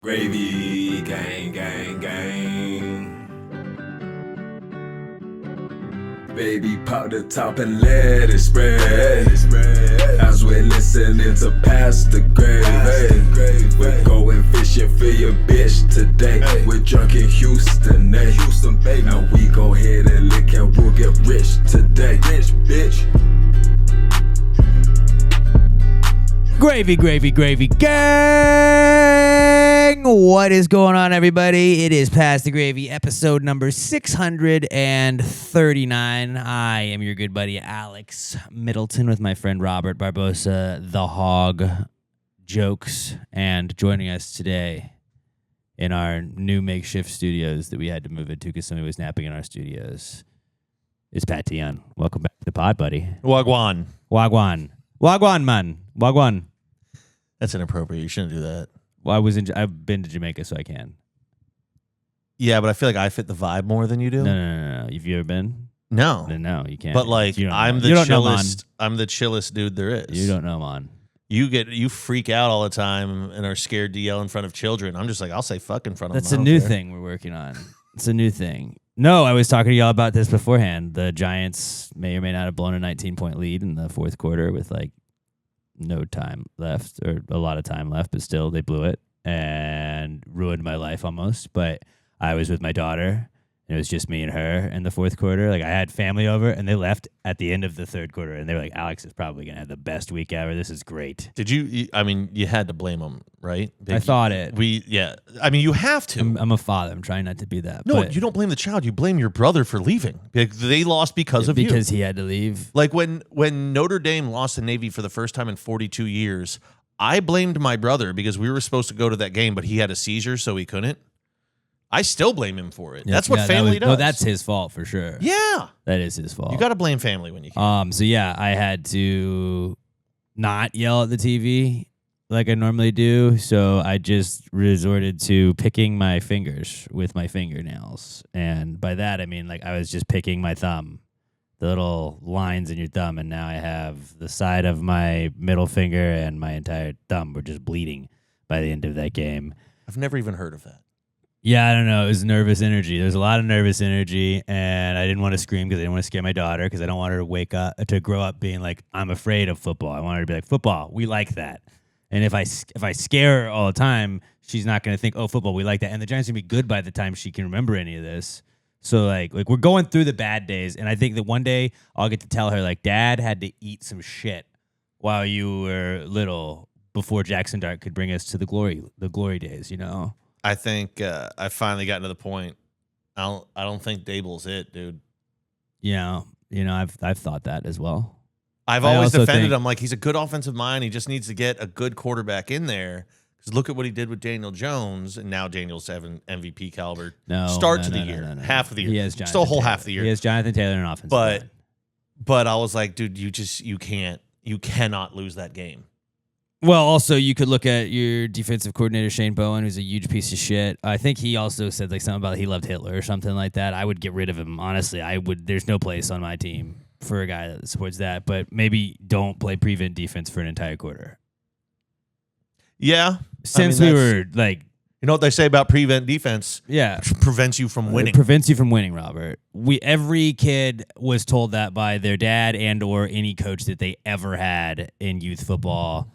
Gravy, gang, gang, gang. Baby, pop the top and let it spread. As we're listening to Pastor Gravy. We're going fishing for your bitch today. We're drunk in Houston, baby. Now we go ahead and lick and we'll get rich today. Rich, bitch. Gravy, gravy, gravy, gang! What is going on, everybody? It is Past the Gravy, episode number 639. I am your good buddy, Alex Middleton, with my friend Robert Barbosa, the Hog Jokes, and joining us today in our new makeshift studios that we had to move into because somebody was napping in our studios is Pat Tion. Welcome back to the pod, buddy. Wagwan. Wagwan. Wagwan, man. Wagwan. That's inappropriate. You shouldn't do that. Well, I've been to Jamaica, so I can. Yeah, but I feel like I fit the vibe more than you do. No. Have you ever been? No. Then no, you can't. But like, I'm the chillest. I'm the chillest dude there is. You don't know, man. You freak out all the time and are scared to yell in front of children. I'm just like, I'll say fuck in front of them. That's a new thing we're working on. It's a new thing. No, I was talking to y'all about this beforehand. The Giants may or may not have blown a 19-point lead in the fourth quarter with like no time left, or a lot of time left, but still they blew it and ruined my life almost. But I was with my daughter, and it was just me and her in the fourth quarter. Like, I had family over, and they left at the end of the third quarter, and they were like, Alex is probably going to have the best week ever. This is great. Did you? I mean, you had to blame them, right? I thought it. I mean, you have to. I'm a father. I'm trying not to be that. No, you don't blame the child. You blame your brother for leaving. They lost because of you. Because he had to leave. Like when Notre Dame lost to Navy for the first time in 42 years, I blamed my brother because we were supposed to go to that game, but he had a seizure, so he couldn't. I still blame him for it. That's what family does. No, that's his fault for sure. Yeah. That is his fault. You got to blame family when you can. So yeah, I had to not yell at the TV like I normally do. So I just resorted to picking my fingers with my fingernails. And by that, I mean, like, I was just picking my thumb, the little lines in your thumb. And now I have the side of my middle finger and my entire thumb were just bleeding by the end of that game. I've never even heard of that. Yeah, I don't know. It was nervous energy. There's a lot of nervous energy, and I didn't want to scream because I didn't want to scare my daughter, because I don't want her to grow up being like, I'm afraid of football. I want her to be like, football, we like that. And if I scare her all the time, she's not going to think, oh, football, we like that. And the Giants are going to be good by the time she can remember any of this. So like we're going through the bad days, and I think that one day I'll get to tell her, like, Dad had to eat some shit while you were little before Jackson Dart could bring us to the glory days, you know? I think I've finally gotten to the point. I don't think Dable's it, dude. Yeah, I've thought that as well. I've always defended him. Like, he's a good offensive mind. He just needs to get a good quarterback in there. Because look at what he did with Daniel Jones, and now Daniel's having MVP caliber start to the year, half of the year. He has still a whole half of the year. He has Jonathan Taylor in offense, but I was like, dude, you cannot lose that game. Well, also, you could look at your defensive coordinator, Shane Bowen, who's a huge piece of shit. I think he also said like something about he loved Hitler or something like that. I would get rid of him. Honestly, I would. There's no place on my team for a guy that supports that. But maybe don't play prevent defense for an entire quarter. Yeah. Since we were like... You know what they say about prevent defense? Yeah. It prevents you from winning. It prevents you from winning, Robert. Every kid was told that by their dad and or any coach that they ever had in youth football.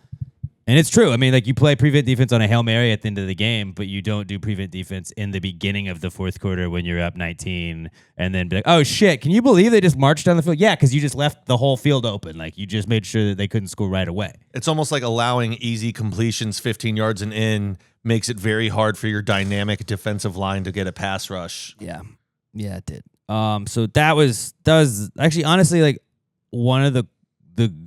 And it's true. I mean, like, you play prevent defense on a Hail Mary at the end of the game, but you don't do prevent defense in the beginning of the fourth quarter when you're up 19 and then be like, oh, shit, can you believe they just marched down the field? Yeah, because you just left the whole field open. Like, you just made sure that they couldn't score right away. It's almost like allowing easy completions 15 yards and in makes it very hard for your dynamic defensive line to get a pass rush. Yeah. Yeah, it did. So that was actually, honestly, like, one of the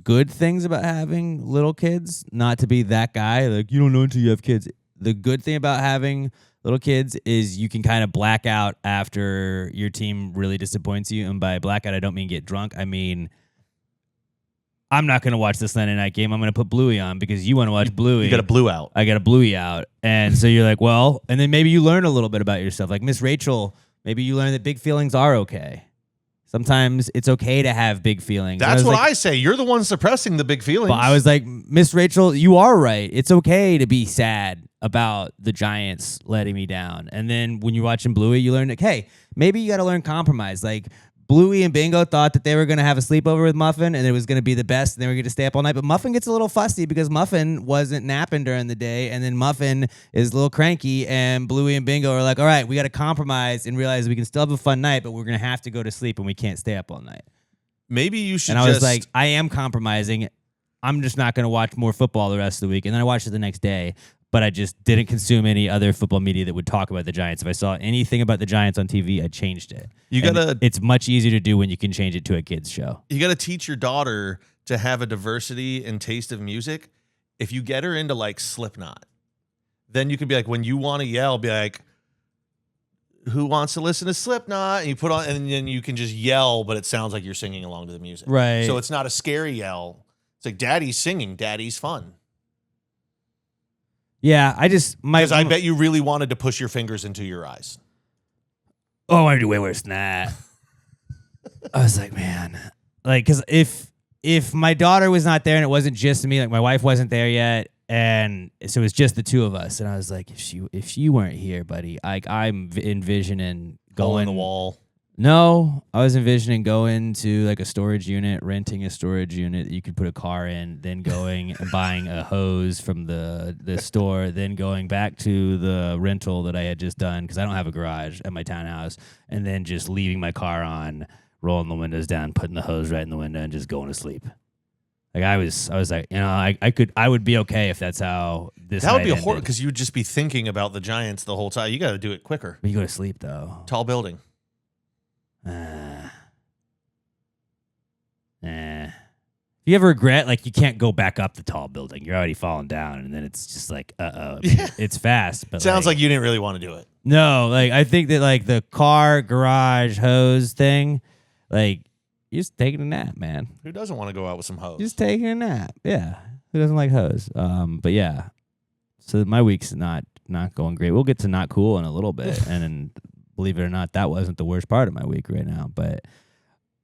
good things about having little kids, not to be that guy, like, you don't know until you have kids. The good thing about having little kids is you can kind of black out after your team really disappoints you. And by blackout, I don't mean get drunk. I mean, I'm not going to watch this Sunday night game. I'm going to put Bluey on because you want to watch Bluey. You got a Blue out. I got a Bluey out. And so you're like, well, and then maybe you learn a little bit about yourself. Like Miss Rachel, maybe you learn that big feelings are okay. Sometimes it's okay to have big feelings. That's what like, I say. You're the one suppressing the big feelings. But I was like, Miss Rachel, you are right. It's okay to be sad about the Giants letting me down. And then when you're watching Bluey, you learn, like, hey, maybe you got to learn compromise. Like, Bluey and Bingo thought that they were going to have a sleepover with Muffin and it was going to be the best and they were going to stay up all night. But Muffin gets a little fussy because Muffin wasn't napping during the day. And then Muffin is a little cranky and Bluey and Bingo are like, all right, we got to compromise and realize we can still have a fun night, but we're going to have to go to sleep and we can't stay up all night. Maybe you should And I was like, I am compromising. I'm just not going to watch more football the rest of the week. And then I watched it the next day. But I just didn't consume any other football media that would talk about the Giants. If I saw anything about the Giants on TV, I changed it. It's much easier to do when you can change it to a kid's show. You got to teach your daughter to have a diversity and taste of music. If you get her into like Slipknot, then you can be like, when you want to yell, be like, who wants to listen to Slipknot? And you put on, and then you can just yell, but it sounds like you're singing along to the music. Right. So it's not a scary yell. It's like, Daddy's singing. Daddy's fun. Yeah, because I bet you really wanted to push your fingers into your eyes. Oh, I want to do way worse than that. I was like, man, like, because if my daughter was not there and it wasn't just me, like my wife wasn't there yet, and so it was just the two of us, and I was like, if she weren't here, buddy, I'm envisioning Hole going in the wall. No, I was envisioning going to like a storage unit, renting a storage unit that you could put a car in, then going and buying a hose from the store, then going back to the rental that I had just done because I don't have a garage at my townhouse, and then just leaving my car on, rolling the windows down, putting the hose right in the window, and just going to sleep. Like I was like, I would be okay if that's how this. That would be a horror because you would just be thinking about the Giants the whole time. You got to do it quicker. But you go to sleep though. Tall building. If you ever regret, like, you can't go back up the tall building. You're already falling down, and then it's just like, it's fast. But sounds like you didn't really want to do it. No, like, I think that, like, the car, garage, hose thing, like, you're just taking a nap, man. Who doesn't want to go out with some hose? Just taking a nap, yeah. Who doesn't like hose? But, yeah. So my week's not going great. We'll get to not cool in a little bit, and then, believe it or not, that wasn't the worst part of my week right now, but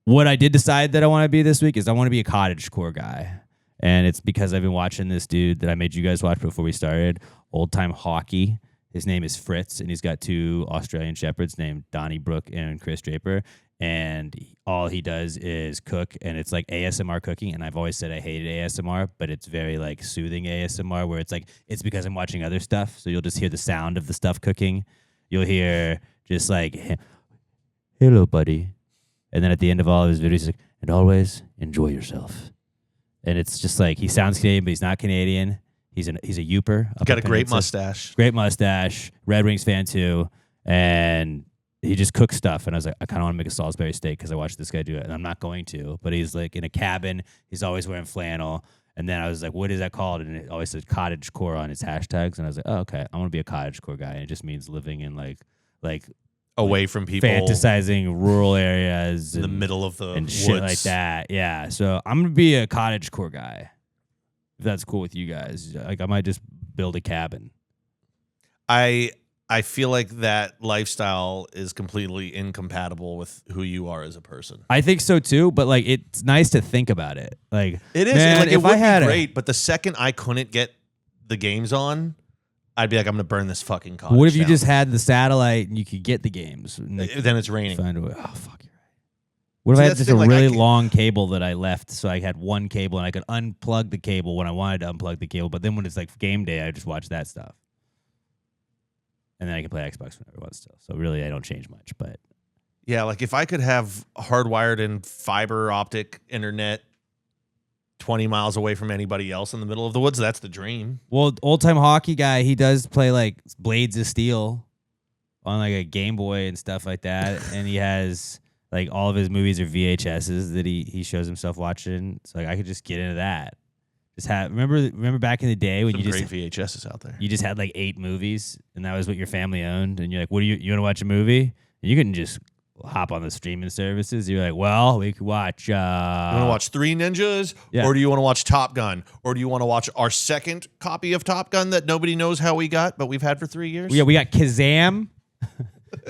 what I did decide that I want to be this week is I want to be a cottage core guy. And it's because I've been watching this dude that I made you guys watch before we started, Old Time Hockey. His name is Fritz, and he's got 2 Australian Shepherds named Donnie Brooke and Chris Draper. And all he does is cook, and it's like ASMR cooking. And I've always said I hated ASMR, but it's very like soothing ASMR where it's like, it's because I'm watching other stuff. So you'll just hear the sound of the stuff cooking. You'll hear just like, hello, buddy. And then at the end of all of his videos, he's like, and always enjoy yourself. And it's just like, he sounds Canadian, but he's not Canadian. He's a Youper. Got a great mustache. Great mustache. Red Wings fan too. And he just cooks stuff. And I was like, I kind of want to make a Salisbury steak because I watched this guy do it. And I'm not going to. But he's like in a cabin. He's always wearing flannel. And then I was like, what is that called? And it always says cottage core on his hashtags. And I was like, oh, okay. I want to be a cottage core guy. And it just means living in like away from people, fantasizing rural areas in the middle of the and woods. Shit like that. Yeah, so I'm gonna be a cottage core guy. If that's cool with you guys, like I might just build a cabin. I feel like that lifestyle is completely incompatible with who you are as a person. I think so too, but like it's nice to think about it. Like it is. Man, like, it would be great, but the second I couldn't get the games on, I'd be like, I'm going to burn this fucking cottage. What if you down. just had the satellite and you could get the games? Then it's raining. Find a way. Oh, fuck, you're right. What if I had just a really long cable that I left so I had one cable and I could unplug the cable when I wanted to unplug the cable, but then when it's like game day, I just watch that stuff. And then I can play Xbox whenever I want still. So really, I don't change much, but... Yeah, like if I could have hardwired and fiber optic internet 20 miles away from anybody else in the middle of the woods, that's the dream. Well, Old Time Hockey guy, he does play like Blades of Steel on like a Game Boy and stuff like that. And he has like all of his movies are VHSs that he shows himself watching. So like I could just get into that. Just have remember back in the day when Some you just great VHSs out there. You just had like 8 movies and that was what your family owned. And you're like, what do you want to watch a movie? And you couldn't just hop on the streaming services. You're like, well, we could watch. You want to watch 3 Ninjas, or do you want to watch Top Gun, or do you want to watch our second copy of Top Gun that nobody knows how we got, but we've had for 3 years? Yeah, we got Kazam.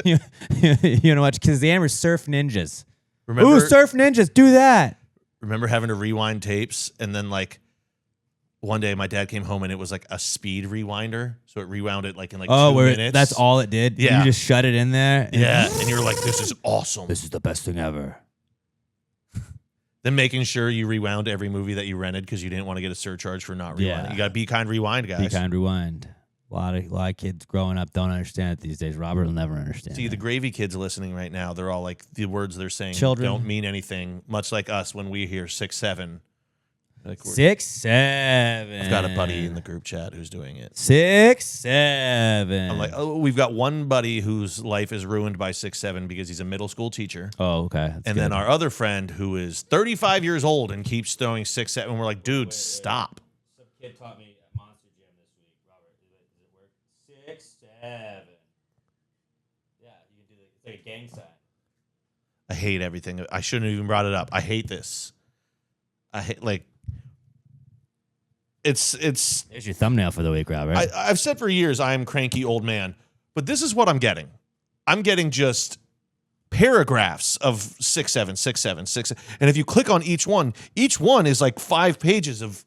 you want to watch Kazam or Surf Ninjas? Remember, Ooh, surf ninjas, do that. remember having to rewind tapes, and then like one day my dad came home and it was like a speed rewinder, so it rewound it like in like 2 minutes. That's all it did. Yeah. You just shut it in there. Yeah, and you're like, this is awesome. This is the best thing ever. Then making sure you rewound every movie that you rented because you didn't want to get a surcharge for not rewinding. Yeah. You got to be kind, rewind, guys. Be kind, rewind. A lot of kids growing up don't understand it these days. Robert will never understand. See, it. the gravy kids listening right now, they're all like, the words they're saying Children. don't mean anything, much like us when we hear 6, 7. Like 6, 7. I've got a buddy in the group chat who's doing it. 6, 7. I'm like, oh, we've got one buddy whose life is ruined by 6, 7 because he's a middle school teacher. Oh, okay. That's And good. then our other friend who is 35 years old and keeps throwing 6, 7. And we're like, dude, stop. Some kid taught me at Monster Gym this week. Robert, does it work? 6, 7. Yeah, you can do it's like a gang sign. I hate everything. I shouldn't have even brought it up. I hate this. I hate like. It's. There's your thumbnail for the week, Robert. I've said for years I am cranky old man, but this is what I'm getting. I'm getting just paragraphs of 6, 7, 6, 7, 6, and if you click on each one is like 5 pages of.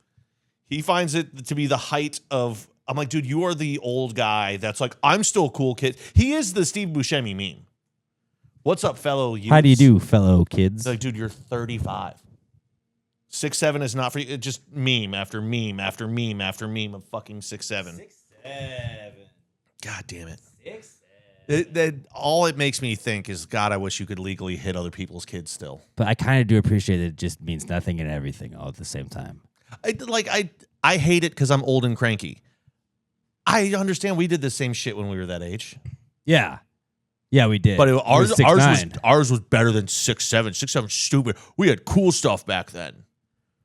He finds it to be the height of. I'm like, dude, you are the old guy that's like, I'm still a cool kid. He is the Steve Buscemi meme. What's up, fellow youths? How do you do, fellow kids? It's like, dude, you're 35. 6, 7 is not for you. It's just meme after meme after meme after meme of fucking 6, 7. 6, 7. God damn it. 6, 7. All it makes me think is, God, I wish you could legally hit other people's kids still. But I kind of do appreciate that it just means nothing and everything all at the same time. I hate it because I'm old and cranky. I understand we did the same shit when we were that age. Yeah. Yeah, we did. But It was 6, 9. ours was better than 6, 7. 6, 7 stupid. We had cool stuff back then.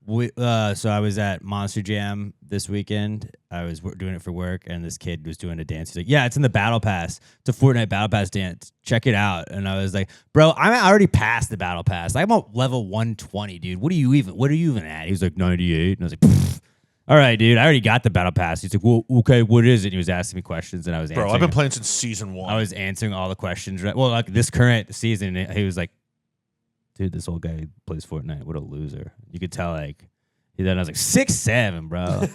So I was at Monster Jam this weekend. I was doing it for work, and this kid was doing a dance. He's like, "Yeah, it's in the Battle Pass. It's a Fortnite Battle Pass dance. Check it out." And I was like, "Bro, I'm already past the Battle Pass. I'm at level 120, dude. What are you even at?" He was like 98, and I was like, "Pfft. All right, dude. I already got the Battle Pass." He's like, "Well, okay, what is it?" And he was asking me questions, and I was answering. Bro, I've been playing since season 1. I was answering all the questions. Right? Well, like this current season, he was like, "Dude, this old guy plays Fortnite. What a loser." You could tell, like. Then I was like 6, 7, bro.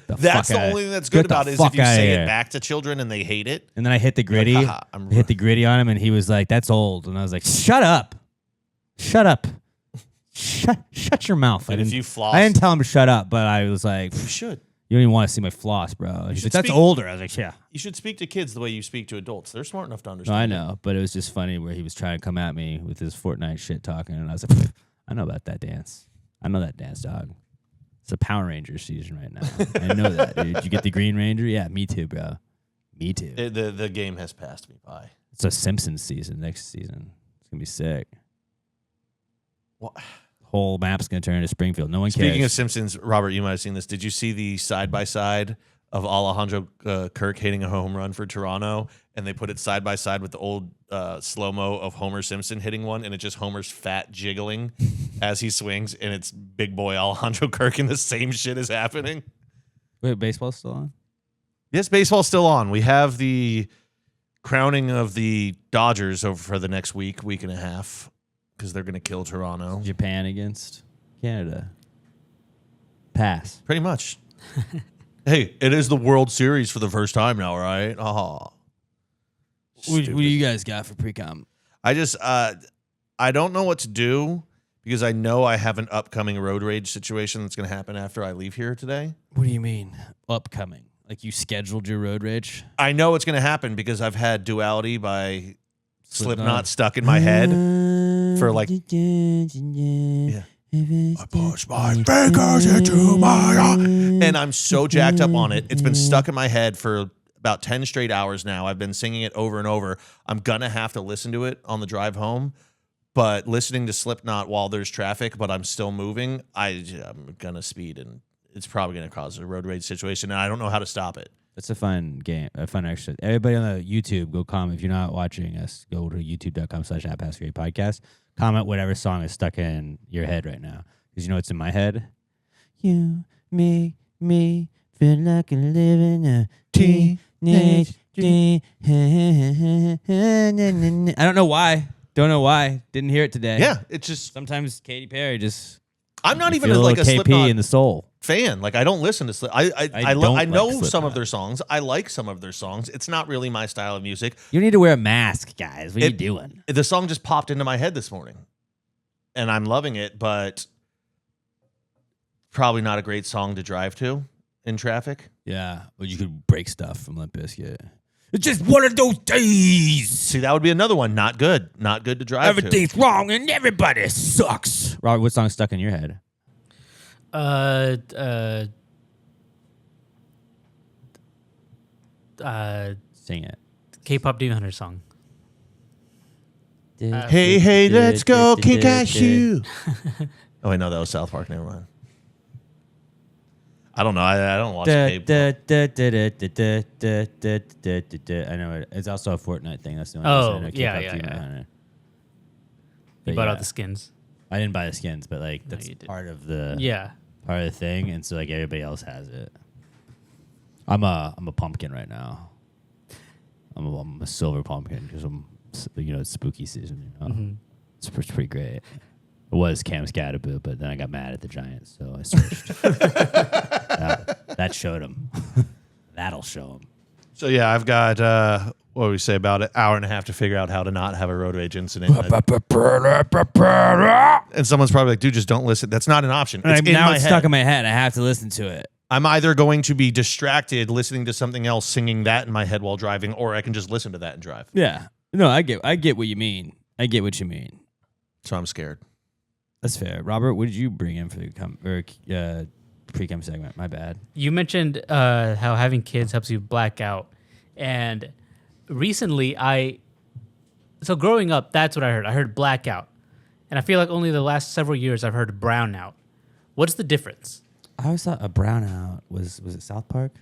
That's the only thing that's good about it is if you say it back to children and they hate it. And then I hit the gritty. Like, hit the gritty on him, and he was like, "That's old." And I was like, "Shut up, shut up, shut your mouth." And if you floss, I didn't tell him to shut up, but I was like, you should. You don't even want to see my floss, bro. He's like, "That's older." I was like, "Yeah." You should speak to kids the way you speak to adults. They're smart enough to No, understand. I know, but it was just funny where he was trying to come at me with his Fortnite shit talking, and I was like, "I know about that dance. I know that dance, dog. It's a Power Rangers season right now. I know that, dude. Did you get the Green Ranger? Yeah, me too, bro. Me too." The game has passed me by. It's a Simpsons season next season. It's gonna be sick. What? Whole map's gonna turn into Springfield. No one Speaking cares. of Simpsons, Robert, you might have seen this. Did you see the side by side of Alejandro Kirk hitting a home run for Toronto, and they put it side by side with the old slow mo of Homer Simpson hitting one, and it's just Homer's fat jiggling as he swings, and it's big boy Alejandro Kirk, and the same shit is happening. Wait, baseball's still on? Yes, baseball's still on. We have the crowning of the Dodgers over for the next week and a half, because they're going to kill Toronto. Japan against Canada. Pass. Pretty much. Hey, it is the World Series for the first time now, right? What do you guys got for Precome? I just, I don't know what to do because I know I have an upcoming road rage situation that's going to happen after I leave here today. What do you mean upcoming? Like you scheduled your road rage? I know it's going to happen because I've had Duality by Slipknot stuck in my head for like... Yeah. I push my fingers into my eye. And I'm so jacked up on it. It's been stuck in my head for about 10 straight hours now. I've been singing it over and over. I'm going to have to listen to it on the drive home. But listening to Slipknot while there's traffic, but I'm still moving, I'm going to speed, and it's probably going to cause a road rage situation, and I don't know how to stop it. That's a fun game, a fun exercise. Everybody on the YouTube, go comment. If you're not watching us, go to youtube.com/@PassGreatPodcast. Comment whatever song is stuck in your head right now. Because you know what's in my head? You make me feel like I'm living a teenage dream. I don't know why. Don't know why. Didn't hear it today. Yeah, it's just Sometimes Katy Perry just. I'm not even feel like a KP Slipknot in the soul. fan. Like I don't listen to I don't know like some Slipknot. of their songs. I like some of their songs. It's not really my style of music. You need to wear a mask, guys. What are you doing? The song just popped into my head this morning, and I'm loving it. But probably not a great song to drive to in traffic. Yeah, or you could break stuff from Limp Bizkit. It's just one of those days. See, that would be another one. Not good. Not good to drive Everything's wrong and everybody sucks. Robert, what song's stuck in your head? Sing it. K-pop Demon Hunter song. Hey, let's go, King Cashew. Oh, wait, no, that was South Park. Never mind. I don't know. I don't watch K-pop. I know it. It's also a Fortnite thing. That's the only Oh, reason I know yeah, K-pop yeah, Demon yeah. Hunter. You But bought yeah, out the skins. I didn't buy the skins, but like that's you did. part of the Yeah. part of the thing, and so like everybody else has it. I'm a pumpkin right now. I'm a silver pumpkin because it's spooky season. You know? Mm-hmm. It's pretty great. It was Cam Scatterboo, but then I got mad at the Giants, so I switched. that showed him. That'll show him. So, yeah, I've got, what do we say, about an hour and a half to figure out how to not have a road rage incident. And someone's probably like, dude, just don't listen. That's not an option. It's in now my it's head. stuck in my head. I have to listen to it. I'm either going to be distracted listening to something else, singing that in my head while driving, or I can just listen to that and drive. Yeah. No, I get what you mean. I get what you mean. So I'm scared. That's fair. Robert, what did you bring in for the pre-chem segment? My bad. You mentioned how having kids helps you black out. And recently so growing up, that's what I heard. I heard blackout. And I feel like only the last several years I've heard brownout. What's the difference? I always thought a brownout was it South Park?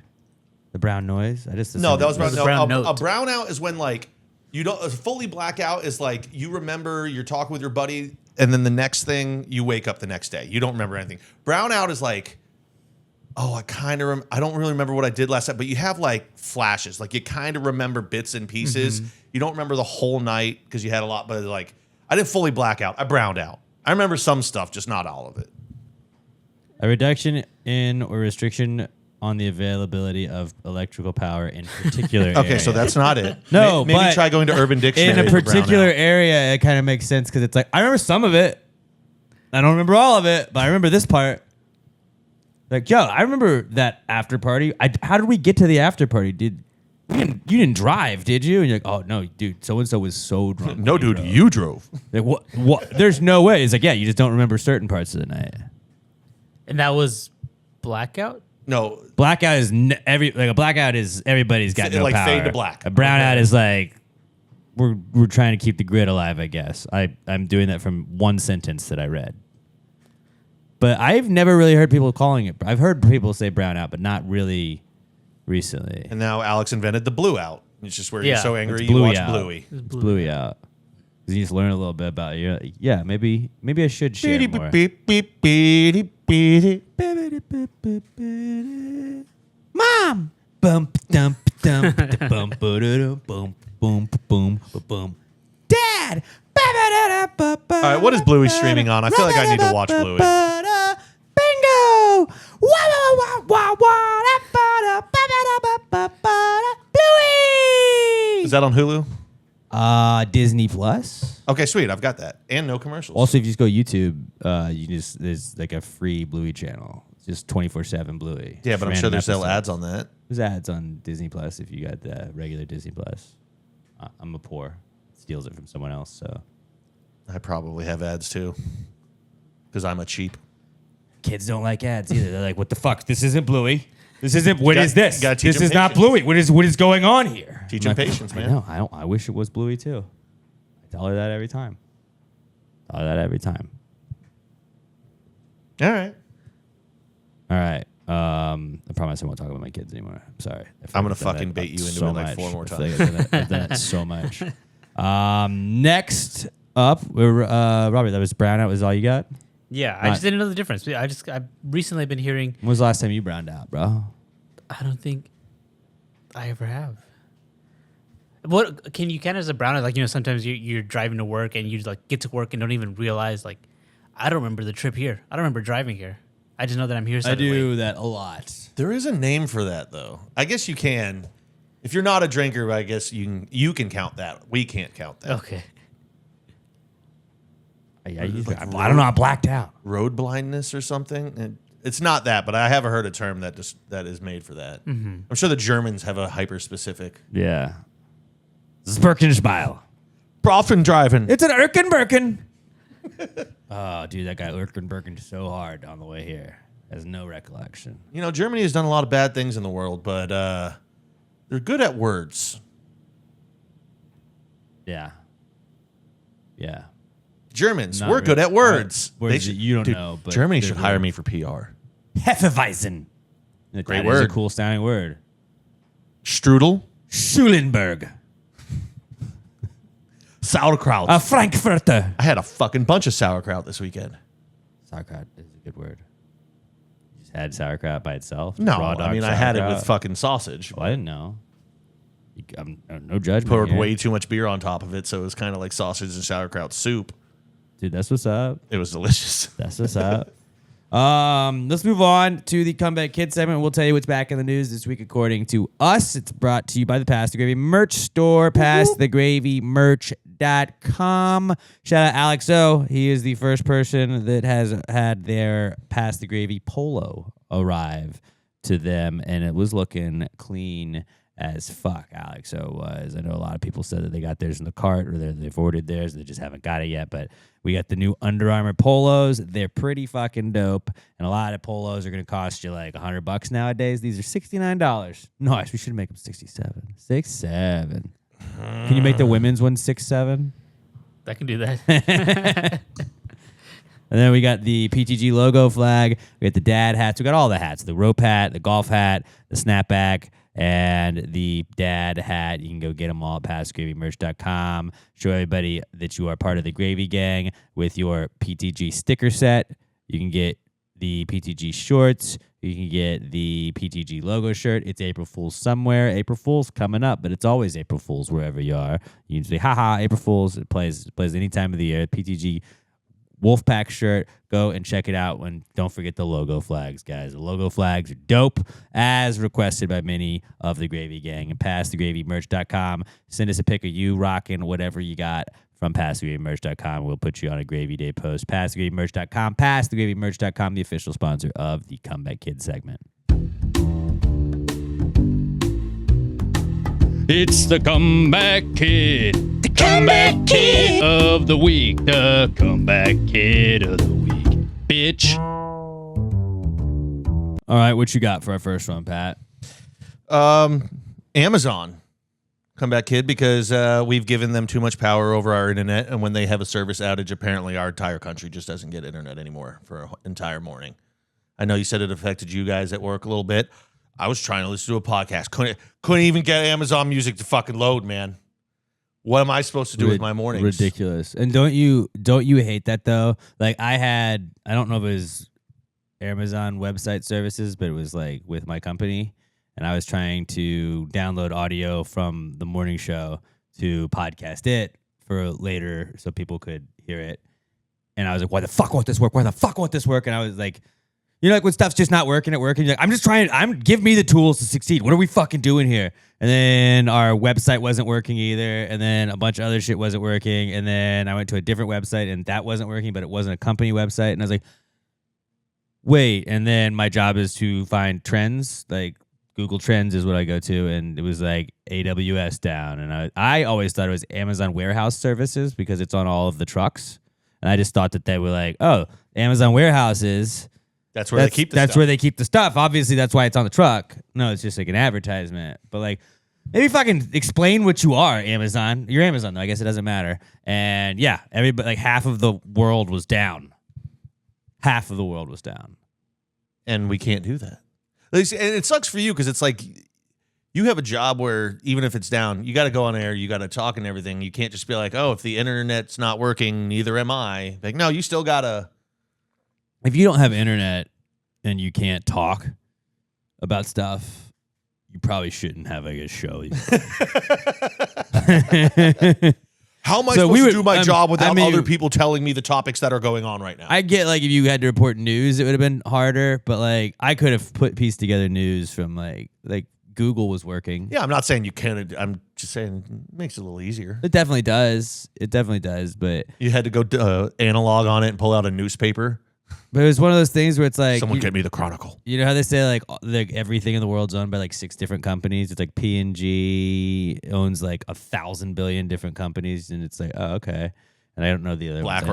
The brown noise? I just No, assumed that was it brown. the No, brown a note. brownout is when like you don't fully blackout is like you remember you're talking with your buddy, and then the next thing you wake up the next day. You don't remember anything. Brownout is like, oh, I don't really remember what I did last night, but you have like flashes. Like you kind of remember bits and pieces. Mm-hmm. You don't remember the whole night because you had a lot, but like I didn't fully black out. I browned out. I remember some stuff, just not all of it. A reduction in or restriction on the availability of electrical power in particular Okay, area. so that's not it. No, maybe but try going to Urban Dictionary. in a for particular brownout. area, it kind of makes sense because it's like, I remember some of it. I don't remember all of it, but I remember this part. Like, yo, I remember that after party. How did we get to the after party? You didn't drive, did you? And you're like, oh, no, dude, so-and-so was so drunk. No, when he dude, drove. you drove. Like, what? There's no way. It's like, yeah, you just don't remember certain parts of the night. And that was blackout? No, Blackout is a blackout is everybody's got no Like power. fade to black. A brownout Okay. is like we're trying to keep the grid alive, I guess. I'm doing that from one sentence that I read. But I've never really heard people calling it. I've heard people say brownout, but not really recently. and now Alex invented the blue out. It's just where Yeah. you're so angry It's you Bluey watch out. Bluey. It's Bluey out. 'Cause you just learn a little bit about it. You're like, yeah, maybe I should share more. Mom! Bump dump dump bump bum boom boom boom boom. Dad! All right, what is Bluey streaming on? I feel like I need to watch Bluey. Bingo! Bluey! Is that on Hulu? Disney Plus. Okay, sweet. I've got that. And no commercials. Also, if you just go YouTube, there's like a free Bluey channel. It's just 24/7 Bluey. yeah, but I'm Just sure random there's still episodes. ads on that. There's ads on Disney Plus if you got the regular Disney Plus. I'm a poor. Steals it from someone else, so. I probably have ads too. Because I'm a cheap. Kids don't like ads either. They're like, what the fuck? This isn't Bluey. This isn't, what is this? gotta teach This them is not patience. Bluey. What is going on here? Teach I'm them like, patience, I man. know. I wish it was Bluey too. I tell her that every time. All right. All right. I promise I won't talk about my kids anymore. I'm sorry. I'm going to fucking bait you into it like 4 more I times. feel like I've done it so much. Next up, Robert, that was brownout was all you got? Yeah, I just didn't know the difference. I've recently been hearing, When was the last time you browned out, bro? I don't think I ever have. What can you count as a brownie? Like, sometimes you're driving to work and you just like get to work and don't even realize like, I don't remember the trip here. I don't remember driving here. I just know that I'm here. I do that a lot. There is a name for that, though. I guess you can. If you're not a drinker, I guess you can count that. We can't count that. Okay. I don't know. I blacked out. Road blindness or something. It's not that, but I have heard a term that is made for that. Mm-hmm. I'm sure the Germans have a hyper specific. Yeah. Birkenspiel. Broffen driving. It's an Birken. Oh, dude, that guy Birken so hard on the way here. Has no recollection. Germany has done a lot of bad things in the world, but they're good at words. Yeah. Yeah. Germans, we're good at words. Words that you don't know, but Germany should hire me for PR. Hefeweizen. Great That word. is a cool sounding word. Strudel. Schulenberg. Sauerkraut. A Frankfurter. I had a fucking bunch of sauerkraut this weekend. Sauerkraut is a good word. You just had sauerkraut by itself? No, Raw dog I had it sauerkraut? with fucking sausage. Well, I didn't know. No judgment Poured here. way too much beer on top of it, so it was kind of like sausage and sauerkraut soup. Dude, that's what's up. It was delicious. That's what's up. Let's move on to the Comeback Kid segment. We'll tell you what's back in the news this week according to us. It's brought to you by the Pass the Gravy merch store, passthegravymerch.com. Shout out Alex O. He is the first person that has had their Pass the Gravy polo arrive to them, and it was looking clean as fuck. Alex O was. I know a lot of people said that they got theirs in the cart or they've ordered theirs. They just haven't got it yet, but we got the new Under Armour polos. They're pretty fucking dope, and a lot of polos are going to cost you like $100 nowadays. These are $69. Nice. We should make them 67. 67. Can you make the women's one 67? I can do that. And then we got the PTG logo flag. We got the dad hats. We got all the hats: the rope hat, the golf hat, the snapback, and the dad hat. You can go get them all at passgravymerch.com. Show everybody that you are part of the Gravy Gang with your PTG sticker set. You can get the PTG shorts. You can get the PTG logo shirt. It's April Fool's somewhere. April Fool's coming up, but it's always April Fool's wherever you are. You can say, haha, April Fool's. It plays any time of the year. PTG Wolfpack shirt. Go and check it out. And don't forget the logo flags, guys. The logo flags are dope, as requested by many of the Gravy Gang. And passthegravymerch.com. Send us a pic of you rocking whatever you got from passthegravymerch.com. We'll put you on a Gravy Day post. Passthegravymerch.com. Passthegravymerch.com, the official sponsor of the Comeback Kid segment. It's the Comeback Kid. The Comeback Kid of the week. The Comeback Kid of the week. Bitch. All right, what you got for our first one, Pat? Amazon. Comeback Kid, because we've given them too much power over our internet, and when they have a service outage, apparently our entire country just doesn't get internet anymore for an entire morning. I know you said it affected you guys at work a little bit. I was trying to listen to a podcast. Couldn't even get Amazon Music to fucking load, man. What am I supposed to do with my mornings? Ridiculous. And don't you hate that though? Like I don't know if it was Amazon website services, but it was like with my company, and I was trying to download audio from the morning show to podcast it for later so people could hear it. And I was like, why the fuck won't this work? Why the fuck won't this work? And I was like, like when stuff's just not working at work, and you're like, I'm just trying, give me the tools to succeed. What are we fucking doing here? And then our website wasn't working either, and then a bunch of other shit wasn't working, and then I went to a different website, and that wasn't working, but it wasn't a company website, and I was like, wait, and then my job is to find trends, like Google Trends is what I go to, and it was like AWS down, and I always thought it was Amazon Warehouse Services because it's on all of the trucks, and I just thought that they were like, oh, Amazon Warehouses. That's where they keep the stuff. stuff. Where they keep the stuff. Obviously, that's why it's on the truck. No, it's just like an advertisement. But like, maybe fucking explain what you are, Amazon. You're Amazon, though. I guess it doesn't matter. And yeah, everybody, like half of the world was down. Half of the world was down. And we can't do that. And it sucks for you because it's like you have a job where even if it's down, you got to go on air, you got to talk and everything. You can't just be like, oh, if the internet's not working, neither am I. Like, no, you still got to. If you don't have internet and you can't talk about stuff, you probably shouldn't have like a show. How am I So supposed we to would- do my job without I mean- other people telling me the topics that are going on right now? I get like if you had to report news, it would have been harder. But like I could have pieced together news from like Google was working. Yeah, I'm not saying you can't. I'm just saying it makes it a little easier. It definitely does. It definitely does. But You had to go analog on it and pull out a newspaper. it was one of those things where it's like Someone get me the Chronicle. you know how they say like everything in the world's owned by like 6 different companies. It's like P&G owns like 1,000 billion different companies, and it's like oh okay. And I don't know the other ones.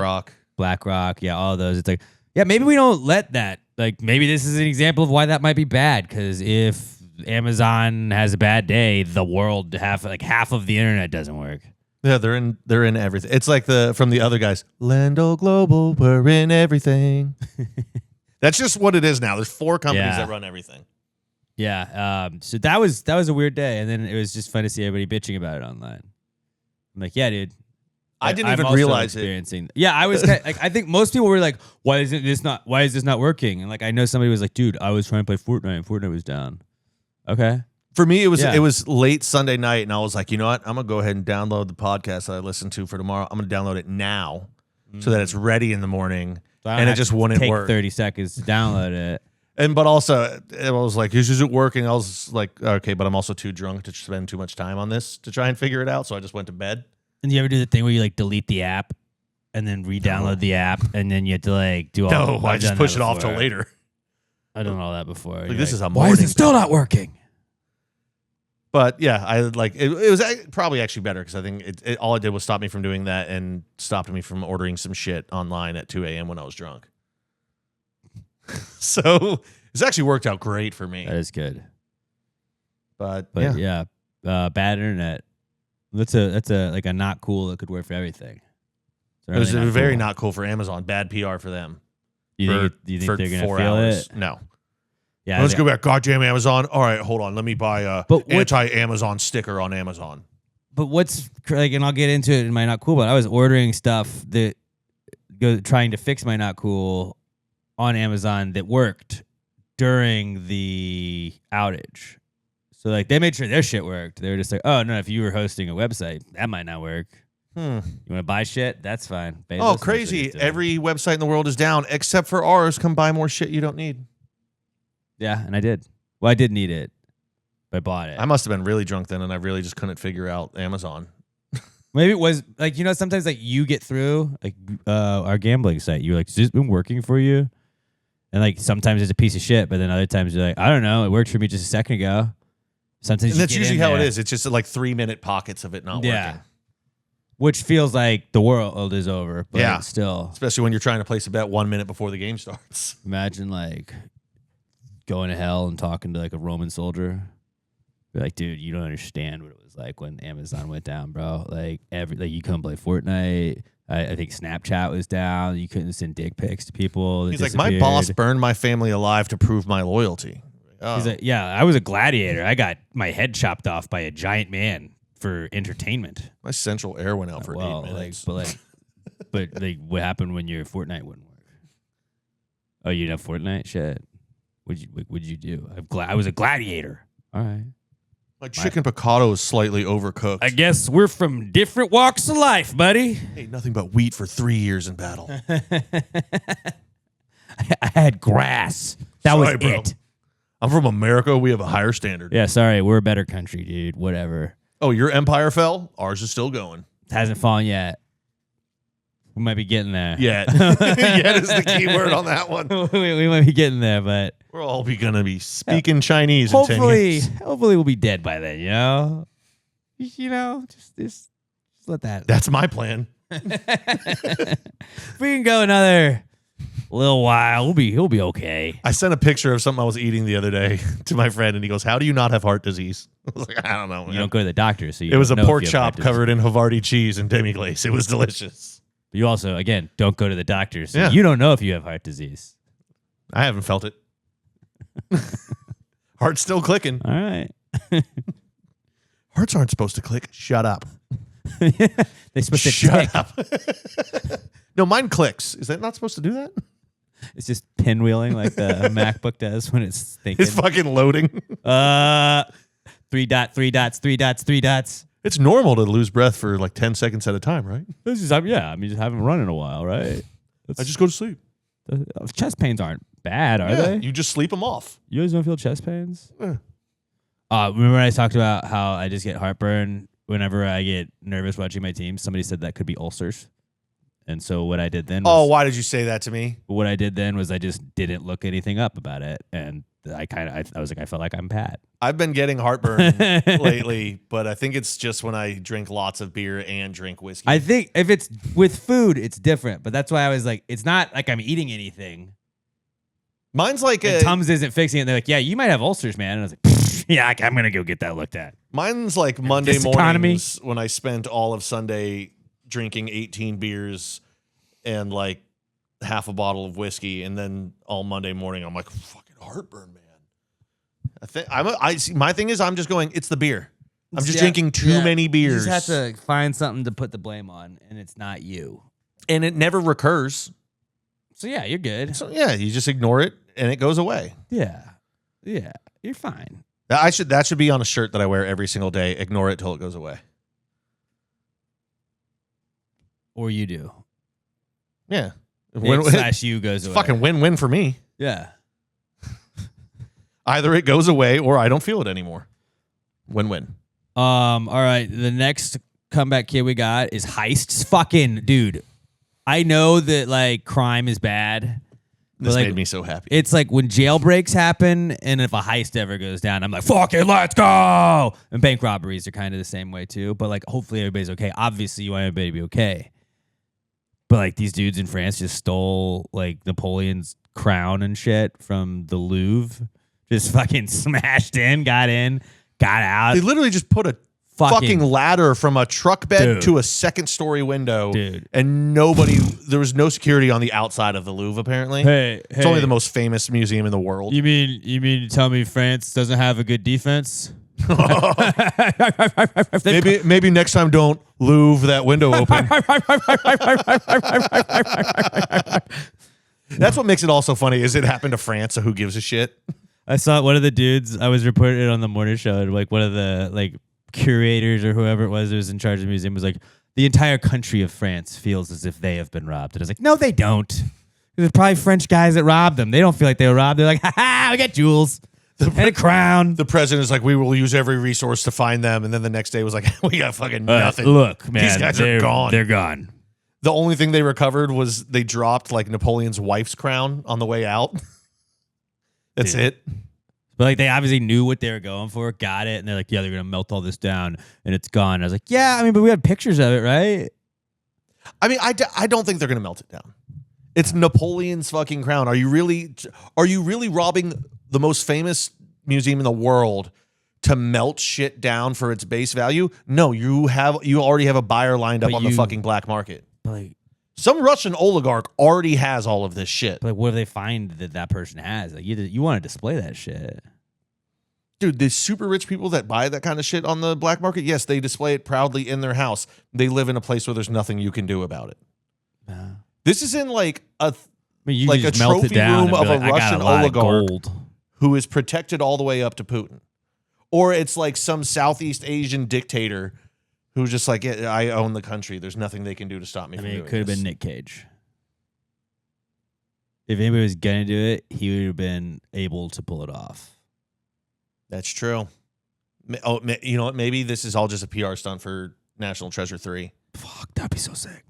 BlackRock, yeah, all of those. It's like yeah, maybe we don't let that. Like maybe this is an example of why that might be bad. Because if Amazon has a bad day, the world half of the internet doesn't work. Yeah, they're in everything. It's like from the other guys. Lando Global, we're in everything. That's just what it is now. There's 4 companies that run everything. Yeah. So that was a weird day, and then it was just fun to see everybody bitching about it online. I'm like, yeah, dude. I didn't I'm even also realize it. experiencing. Yeah, I was like, I think most people were like, why is this not working? And like, I know somebody was like, dude, I was trying to play Fortnite, and Fortnite was down. Okay. For me, it was late Sunday night, and I was like, you know what? I'm gonna go ahead and download the podcast that I listened to for tomorrow. I'm gonna download it now so that it's ready in the morning, So I don't and it have just to wouldn't take work. 30 seconds to download it. But also, I was like, this isn't working. I was like, okay, but I'm also too drunk to spend too much time on this to try and figure it out. So I just went to bed. And you ever do the thing where you like delete the app and then re-download the app, and then you have to like do all? No, I I've just done push that it off till before. later. I've done all that before. Like, You're this is a why is morning it still thing. not working? But yeah, I like it was probably actually better because I think it all it did was stop me from doing that and stopped me from ordering some shit online at 2 a.m. when I was drunk. So it's actually worked out great for me. That is good. But yeah, bad internet. That's a like a not cool that could work for everything. it was very cool. not cool for Amazon. Bad PR for them. You think for they're gonna 4 feel hours. it? No. Yeah, Let's go back. Goddamn Amazon. All right, hold on. Let me buy a But what- anti-Amazon sticker on Amazon. But what's like, and I'll get into it in my not cool. But I was ordering stuff that trying to fix my not cool on Amazon that worked during the outage. So like they made sure their shit worked. They were just like, oh no, if you were hosting a website, that might not work. You want to buy shit? That's fine. Bezos knows what Crazy. he's doing. Every website in the world is down except for ours. Come buy more shit you don't need. Yeah, and I did. Well, I did need it, but I bought it. I must have been really drunk then, and I really just couldn't figure out Amazon. Maybe it was like, sometimes like you get through like our gambling site. You're like, has this been working for you? And like sometimes it's a piece of shit, but then other times you're like, I don't know, it worked for me just a second ago. Sometimes And you that's get usually in how it there, is. It's just like 3-minute pockets of it not working. which feels like the world is over. But Yeah. still, Especially when you're trying to place a bet 1 minute before the game starts. imagine like going to hell and talking to like a Roman soldier. Be like, dude, you don't understand what it was like when Amazon went down, bro. Like you couldn't play Fortnite. I think Snapchat was down. You couldn't send dick pics to people. He's like, my boss burned my family alive to prove my loyalty. Oh. He's like, yeah, I was a gladiator. I got my head chopped off by a giant man for entertainment. My central air went out for 8 minutes. But what happened when your Fortnite wouldn't work? Oh, you didn't have Fortnite? Shit. What'd you do? I was a gladiator. All right. My chicken piccata is slightly overcooked. I guess we're from different walks of life, buddy. ate nothing but wheat for 3 years in battle. I had grass. That Sorry, was bro. it. I'm from America. We have a higher standard. Yeah, sorry. We're a better country, dude. Whatever. Oh, your empire fell? Ours is still going. It hasn't fallen yet. We might be getting there. Yet. Yet is the key word on that one. we might be getting there, but We're all going to be speaking Chinese in 10 years. hopefully we'll be dead by then, you know? Just let that. That's my plan. If we can go another little while, he'll be okay. I sent a picture of something I was eating the other day to my friend, and he goes, how do you not have heart disease? I was like, I don't know, man. You don't go to the doctor, so you It was a don't know if pork you have chop heart disease. covered in Havarti cheese and demi-glace. It was delicious. But you also, again, don't go to the doctor, so Yeah. you don't know if you have heart disease. I haven't felt it. Heart's still clicking. All right. Hearts aren't supposed to click. Shut up. They're supposed to tick. Shut up. No, mine clicks. Is that not supposed to do that? It's just pinwheeling like the MacBook does when it's thinking. It's fucking loading. 3 dots, 3 dots, 3 dots, 3 dots. It's normal to lose breath for like 10 seconds at a time, right? This is, yeah, I mean, just haven't run in a while, right? I just go to sleep. Chest pains aren't bad, are they? You just sleep them off. You guys don't feel chest pains? Yeah. Remember I talked about how I just get heartburn whenever I get nervous watching my team? Somebody said that could be ulcers. And so what I did then was, why did you say that to me? What I did then was I just didn't look anything up about it. And I was like, I felt like I'm Pat. I've been getting heartburn lately, but I think it's just when I drink lots of beer and drink whiskey. I think if it's with food, it's different. But that's why I was like, it's not like I'm eating anything. Mine's like and Tums isn't fixing it. And they're like, yeah, you might have ulcers, man. And I was like, yeah, I'm going to go get that looked at. Mine's like Monday mornings when I spent all of Sunday drinking 18 beers and like half a bottle of whiskey, and then all Monday morning I'm like, fucking heartburn, man. My thing is I'm just going, it's the beer. I'm just drinking too many beers. You just have to find something to put the blame on, and it's not you. And it never recurs. So yeah, you're good. So yeah, you just ignore it and it goes away. Yeah. Yeah, you're fine. That should be on a shirt that I wear every single day. Ignore it till it goes away. Or you do. Yeah. /you goes away. Fucking win-win for me. Yeah. Either it goes away or I don't feel it anymore. Win-win. All right. The next comeback kid we got is heists. Fucking dude. I know that like crime is bad. This like, made me so happy. It's like when jailbreaks happen and if a heist ever goes down, I'm like, fuck it, let's go. And bank robberies are kind of the same way too. But like hopefully everybody's okay. Obviously you want everybody to be okay. But like these dudes in France just stole like Napoleon's crown and shit from the Louvre. Just fucking smashed in, got out. They literally just put a fucking ladder from a truck bed to a second-story window. Dude. And there was no security on the outside of the Louvre, apparinly. It's only the most famous museum in the world. You mean to tell me France doesn't have a good defense? maybe next time don't Louvre that window open. That's what makes it also funny is it happened to France, so who gives a shit? I saw one of the dudes, I was reporting it on the morning show, like one of the like curators or whoever it was that was in charge of the museum was like, the entire country of France feels as if they have been robbed. And I was like, no, they don't. There's probably French guys that robbed them. They don't feel like they were robbed. They're like, ha, we got jewels. And a crown. The president is like, we will use every resource to find them. And then the next day was like, we got fucking nothing. Look, man. These guys are gone. They're gone. The only thing they recovered was they dropped like Napoleon's wife's crown on the way out. That's it. But like they obviously knew what they were going for, got it, and they're like, yeah, they're going to melt all this down, and it's gone. I was like, yeah, I mean, but we had pictures of it, right? I mean, I don't think they're going to melt it down. It's Napoleon's fucking crown. Are you really robbing the most famous museum in the world to melt shit down for its base value? No, you already have a buyer lined up on the fucking black market. Like some Russian oligarch already has all of this shit. But what if they find that person has? Like you want to display that shit. Dude, the super rich people that buy that kind of shit on the black market, yes, they display it proudly in their house. They live in a place where there's nothing you can do about it. This is in like a trophy room of a Russian oligarch who is protected all the way up to Putin. Or it's like some Southeast Asian dictator who's just like, yeah, I own the country. There's nothing they can do to stop me from doing this. It could have been Nick Cage. If anybody was going to do it, he would have been able to pull it off. That's true. Oh, you know what? Maybe this is all just a PR stunt for National Treasure 3. Fuck, that'd be so sick.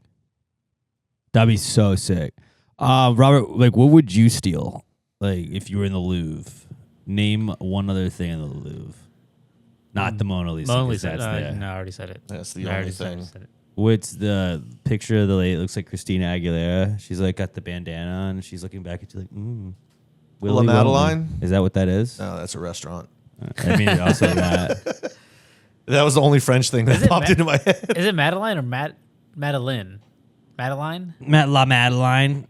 That'd be so sick. Robert, like, what would you steal? Like, if you were in the Louvre, name one other thing in the Louvre. Not the Mona Lisa. Mona Lisa. That's there. No, I already said it. That's the only thing. What's the picture of the lady? It looks like Christina Aguilera. She's like got the bandana on. And she's looking back at you like, La Madeleine? Is that what that is? No, that's a restaurant. I mean, also that. That was the only French thing that popped into my head. Is it Madeline or Madeline? Madeline? La Madeleine.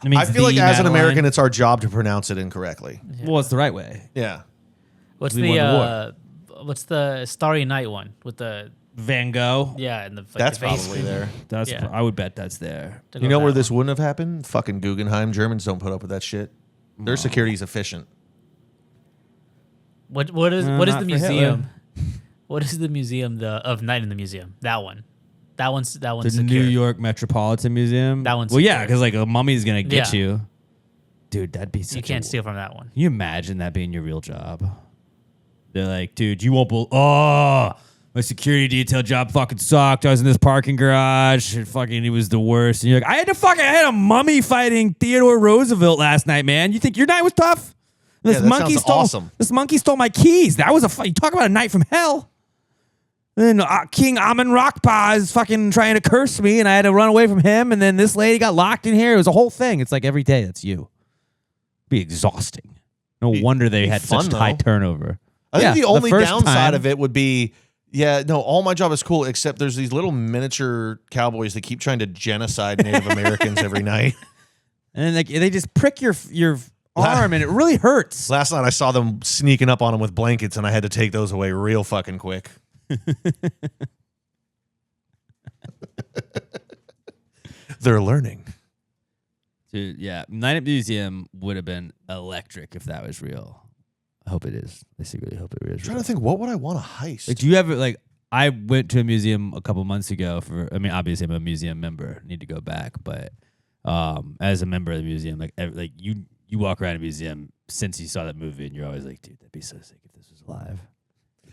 I feel like as an American, it's our job to pronounce it incorrectly. Yeah. Well, it's the right way. Yeah. What's the Starry Night one with the Van Gogh? Yeah, and that's probably there. I would bet that's there. You know where this wouldn't have happened? Fucking Guggenheim. Germans don't put up with that shit. Their security's efficient. What is the museum? What is the museum of Night in the Museum? That one. That one's The secure. New York Metropolitan Museum. That one's well, yeah, secure. because like a mummy's gonna get Yeah. you, dude. That'd be such You can't a, steal from that one. Can you imagine that being your real job? They're like, dude, you won't. Oh, my security detail job fucking sucked. I was in this parking garage. It was the worst. And you're like, I had a mummy fighting Theodore Roosevelt last night, man. You think your night was tough? This Yeah, that monkey sounds stole. awesome. This monkey stole my keys. That was you talk about a night from hell. Then King Amun Rakpa is fucking trying to curse me, and I had to run away from him. And then this lady got locked in here. It was a whole thing. It's like every day that's you. Be exhausting. No wonder they had fun, such high though. turnover. I think the only first downside time- of it would be, all my job is cool, except there's these little miniature cowboys that keep trying to genocide Native Americans every night. And then they just prick your arm, and it really hurts. Last night I saw them sneaking up on them with blankets, and I had to take those away real fucking quick. They're learning. Dude, yeah, Night at Museum would have been electric if that was real. I hope it is. I secretly hope it is. I'm trying real. to think, what would I want to heist? Like, do you ever I went to a museum a couple months ago obviously I'm a museum member. Need to go back, but as a member of the museum, you walk around a museum since you saw that movie, and you're always like, dude, that'd be so sick if this was alive.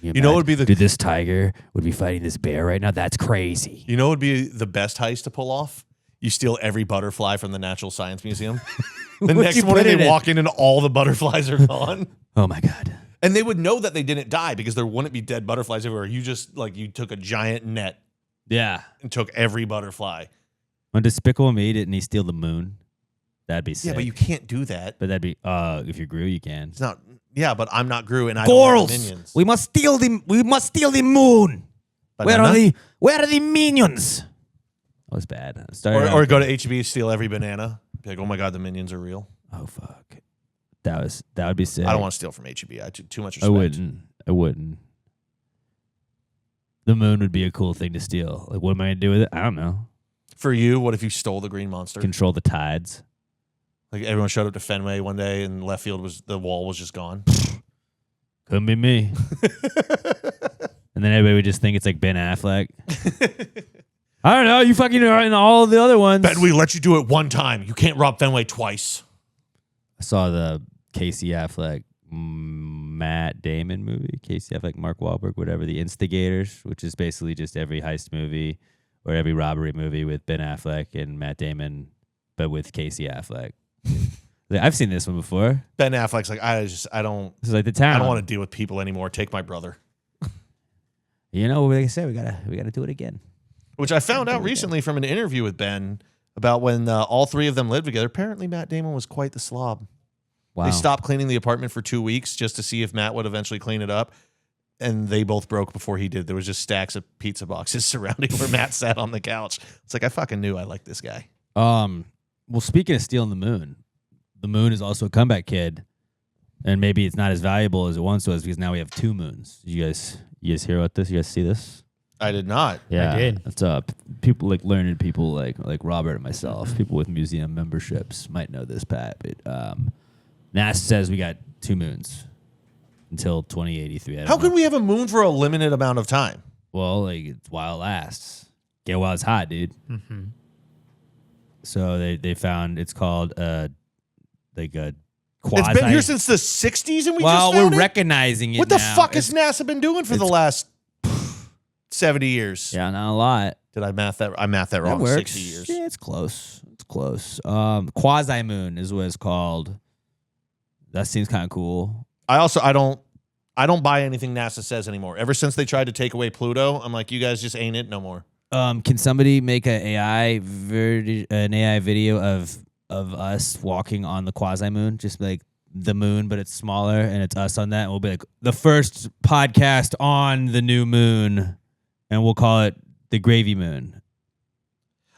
Can You know what would be the- dude, this tiger would be fighting this bear right now. That's crazy. You know what would be the best heist to pull off? You steal every butterfly from the Natural Science Museum. The What'd next you morning put they it in? walk in and all the butterflies are gone. Oh my god. And they would know that they didn't die because there wouldn't be dead butterflies everywhere. You just you took a giant net Yeah. and took every butterfly. When Despicable Me didn't he steal the moon? That'd be sick. Yeah, but you can't do that. But that'd be if you're Gru, you can. It's not. Yeah, but I'm not Gru and I don't have Girls, minions. we must steal the moon. Banana? Where are the minions? That was bad. I started Or out- go to HB, steal every banana. Be like, oh my god, the minions are real. Oh fuck. That would be sick. I don't want to steal from HB. I too much respect. I wouldn't. The moon would be a cool thing to steal. Like, what am I gonna do with it? I don't know. For you, what if you stole the green monster? Control the tides. Like everyone showed up to Fenway one day and left field the wall was just gone. Couldn't be me. And then everybody would just think it's like Ben Affleck. I don't know. You fucking are in all the other ones. Ben, we let you do it one time. You can't rob Fenway twice. I saw the Casey Affleck, Matt Damon movie. Casey Affleck, Mark Wahlberg, whatever. The Instigators, which is basically just every heist movie or every robbery movie with Ben Affleck and Matt Damon, but with Casey Affleck. Like, I've seen this one before. Ben Affleck's like, I don't This is like the town. I don't want to deal with people anymore. Take my brother. You know, like I said, we gotta do it again. Which I found out recently from an interview with Ben about when all three of them lived together. Apparently, Matt Damon was quite the slob. Wow. They stopped cleaning the apartment for 2 weeks just to see if Matt would eventually clean it up. And they both broke before he did. There was just stacks of pizza boxes surrounding where Matt sat on the couch. It's like, I fucking knew I liked this guy. Well, speaking of stealing the moon is also a comeback kid, and maybe it's not as valuable as it once was because now we have two moons. You guys hear about this? You guys see this? I did not. Yeah, I did. It's up. People like learned people like Robert and myself, people with museum memberships might know this, Pat. But NASA says we got two moons until 2083. I don't How know. can we have a moon for a limited amount of time? Well, like it's while it lasts. Get while it's hot, dude. Mm-hmm. So they found it's called like a quasi. It's been here since the 60s and we well, just found we're it? recognizing it. What the now. fuck has NASA been doing for the it's- last 70 years? Yeah, not a lot. Did I math that? I mathed that wrong. That works. 60 years. Yeah, it's close. It's close. Quasi moon is what it's called. That seems kind of cool. I don't buy anything NASA says anymore. Ever since they tried to take away Pluto, I'm like, you guys just ain't it no more. Can somebody make an AI video of us walking on the quasi moon? Just like the moon, but it's smaller, and it's us on that. And we'll be like the first podcast on the new moon, and we'll call it the Gravy Moon.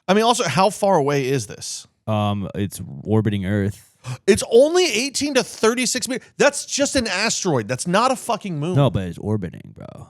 I mean, also, how far away is this? It's orbiting Earth. It's only 18 to 36 meters. That's just an asteroid. That's not a fucking moon. No, but it's orbiting, bro.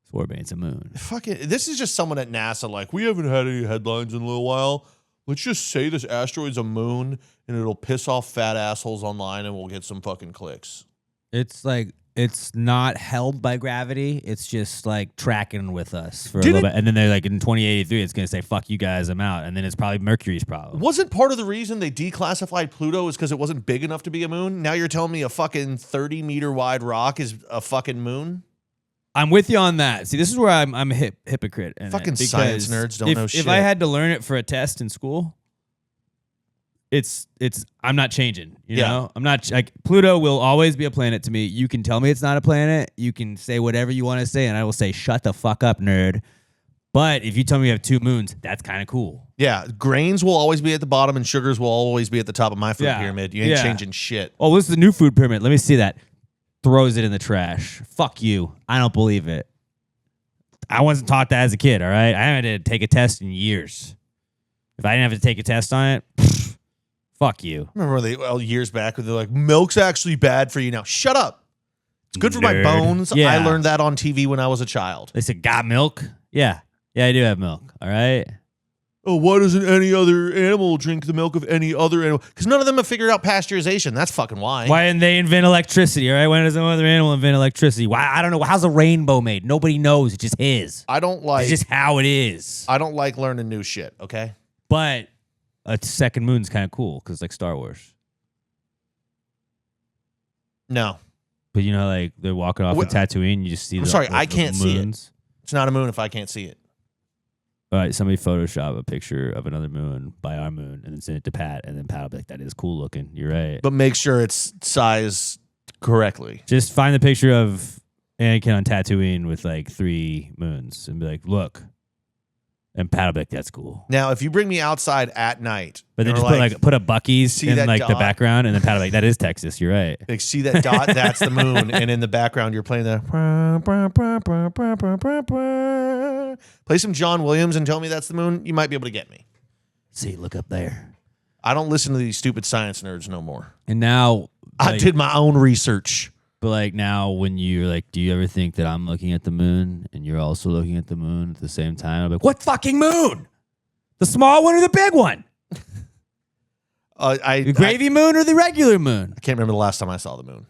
It's orbiting. It's a moon. Fucking, this is just someone at NASA like, we haven't had any headlines in a little while. Let's just say this asteroid's a moon and it'll piss off fat assholes online and we'll get some fucking clicks. It's like it's not held by gravity. It's just like tracking with us for a little bit. And then they're like, in 2083, it's going to say, fuck you guys, I'm out. And then it's probably Mercury's problem. Wasn't part of the reason they declassified Pluto is because it wasn't big enough to be a moon? Now you're telling me a fucking 30-meter wide rock is a fucking moon? I'm with you on that. See, this is where I'm a hypocrite. Fucking science nerds don't know shit. If I had to learn it for a test in school, I'm not changing. You know, I'm not like Pluto will always be a planet to me. You can tell me it's not a planet. You can say whatever you want to say, and I will say, shut the fuck up, nerd. But if you tell me you have 2 moons, that's kind of cool. Yeah, grains will always be at the bottom, and sugars will always be at the top of my food pyramid. You ain't changing shit. Oh, this is the new food pyramid. Let me see that. Throws it in the trash. Fuck you. I don't believe it. I wasn't taught that as a kid. All right, I haven't had to take a test in years. If I didn't have to take a test on it. Fuck you. Remember years back when they're like, milk's actually bad for you now. Shut up. It's good for my bones. Yeah. I learned that on TV when I was a child. They said, got milk? Yeah. Yeah, I do have milk. All right. Oh, why doesn't any other animal drink the milk of any other animal? Because none of them have figured out pasteurization. That's fucking why. Why didn't they invent electricity? All right. Why does no other animal invent electricity? Why? I don't know. How's a rainbow made? Nobody knows. It's just his. It's just how it is. I don't like learning new shit, okay? But a second moon's kind of cool because like Star Wars. No. But you know, like they're walking off of Tatooine, you just see I can't see it. It's not a moon if I can't see it. All right, somebody Photoshop a picture of another moon by our moon and then send it to Pat, and then Pat will be like, that is cool looking. You're right. But make sure it's sized correctly. Just find the picture of Anakin on Tatooine with like 3 moons and be like, look. And Pat will be like, that's cool. Now, if you bring me outside at night, but then just put a Buc-ee's in like the background, and then Pat will be like, that is Texas. You're right. Like, see that dot? That's the moon. And in the background, you're playing the play some John Williams and tell me that's the moon. You might be able to get me. See, look up there. I don't listen to these stupid science nerds no more. And now I did my own research. But like now when you're like, do you ever think that I'm looking at the moon and you're also looking at the moon at the same time? I'm like, what fucking moon? The small one or the big one? The gravy moon or the regular moon? I can't remember the last time I saw the moon.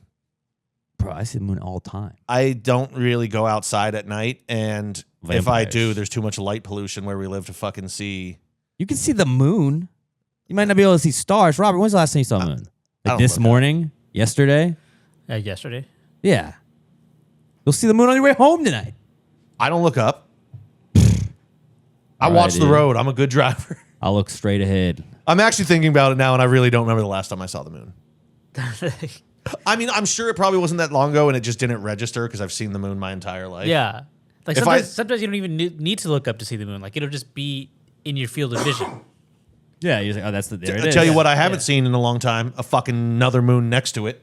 Bro, I see the moon all the time. I don't really go outside at night, and if I do, there's too much light pollution where we live to fucking see. You can see the moon. You might not be able to see stars. Robert, when's the last time you saw the moon? Like this morning? Yesterday? Yesterday. Yeah. You'll see the moon on your way home tonight. I don't look up. I watch the road. I'm a good driver. I'll look straight ahead. I'm actually thinking about it now, and I really don't remember the last time I saw the moon. I mean, I'm sure it probably wasn't that long ago, and it just didn't register because I've seen the moon my entire life. Yeah. Like sometimes you don't even need to look up to see the moon. Like it'll just be in your field of vision. Yeah, you're like, oh, that's there it is. I'll tell you what I haven't seen in a long time, a fucking another moon next to it.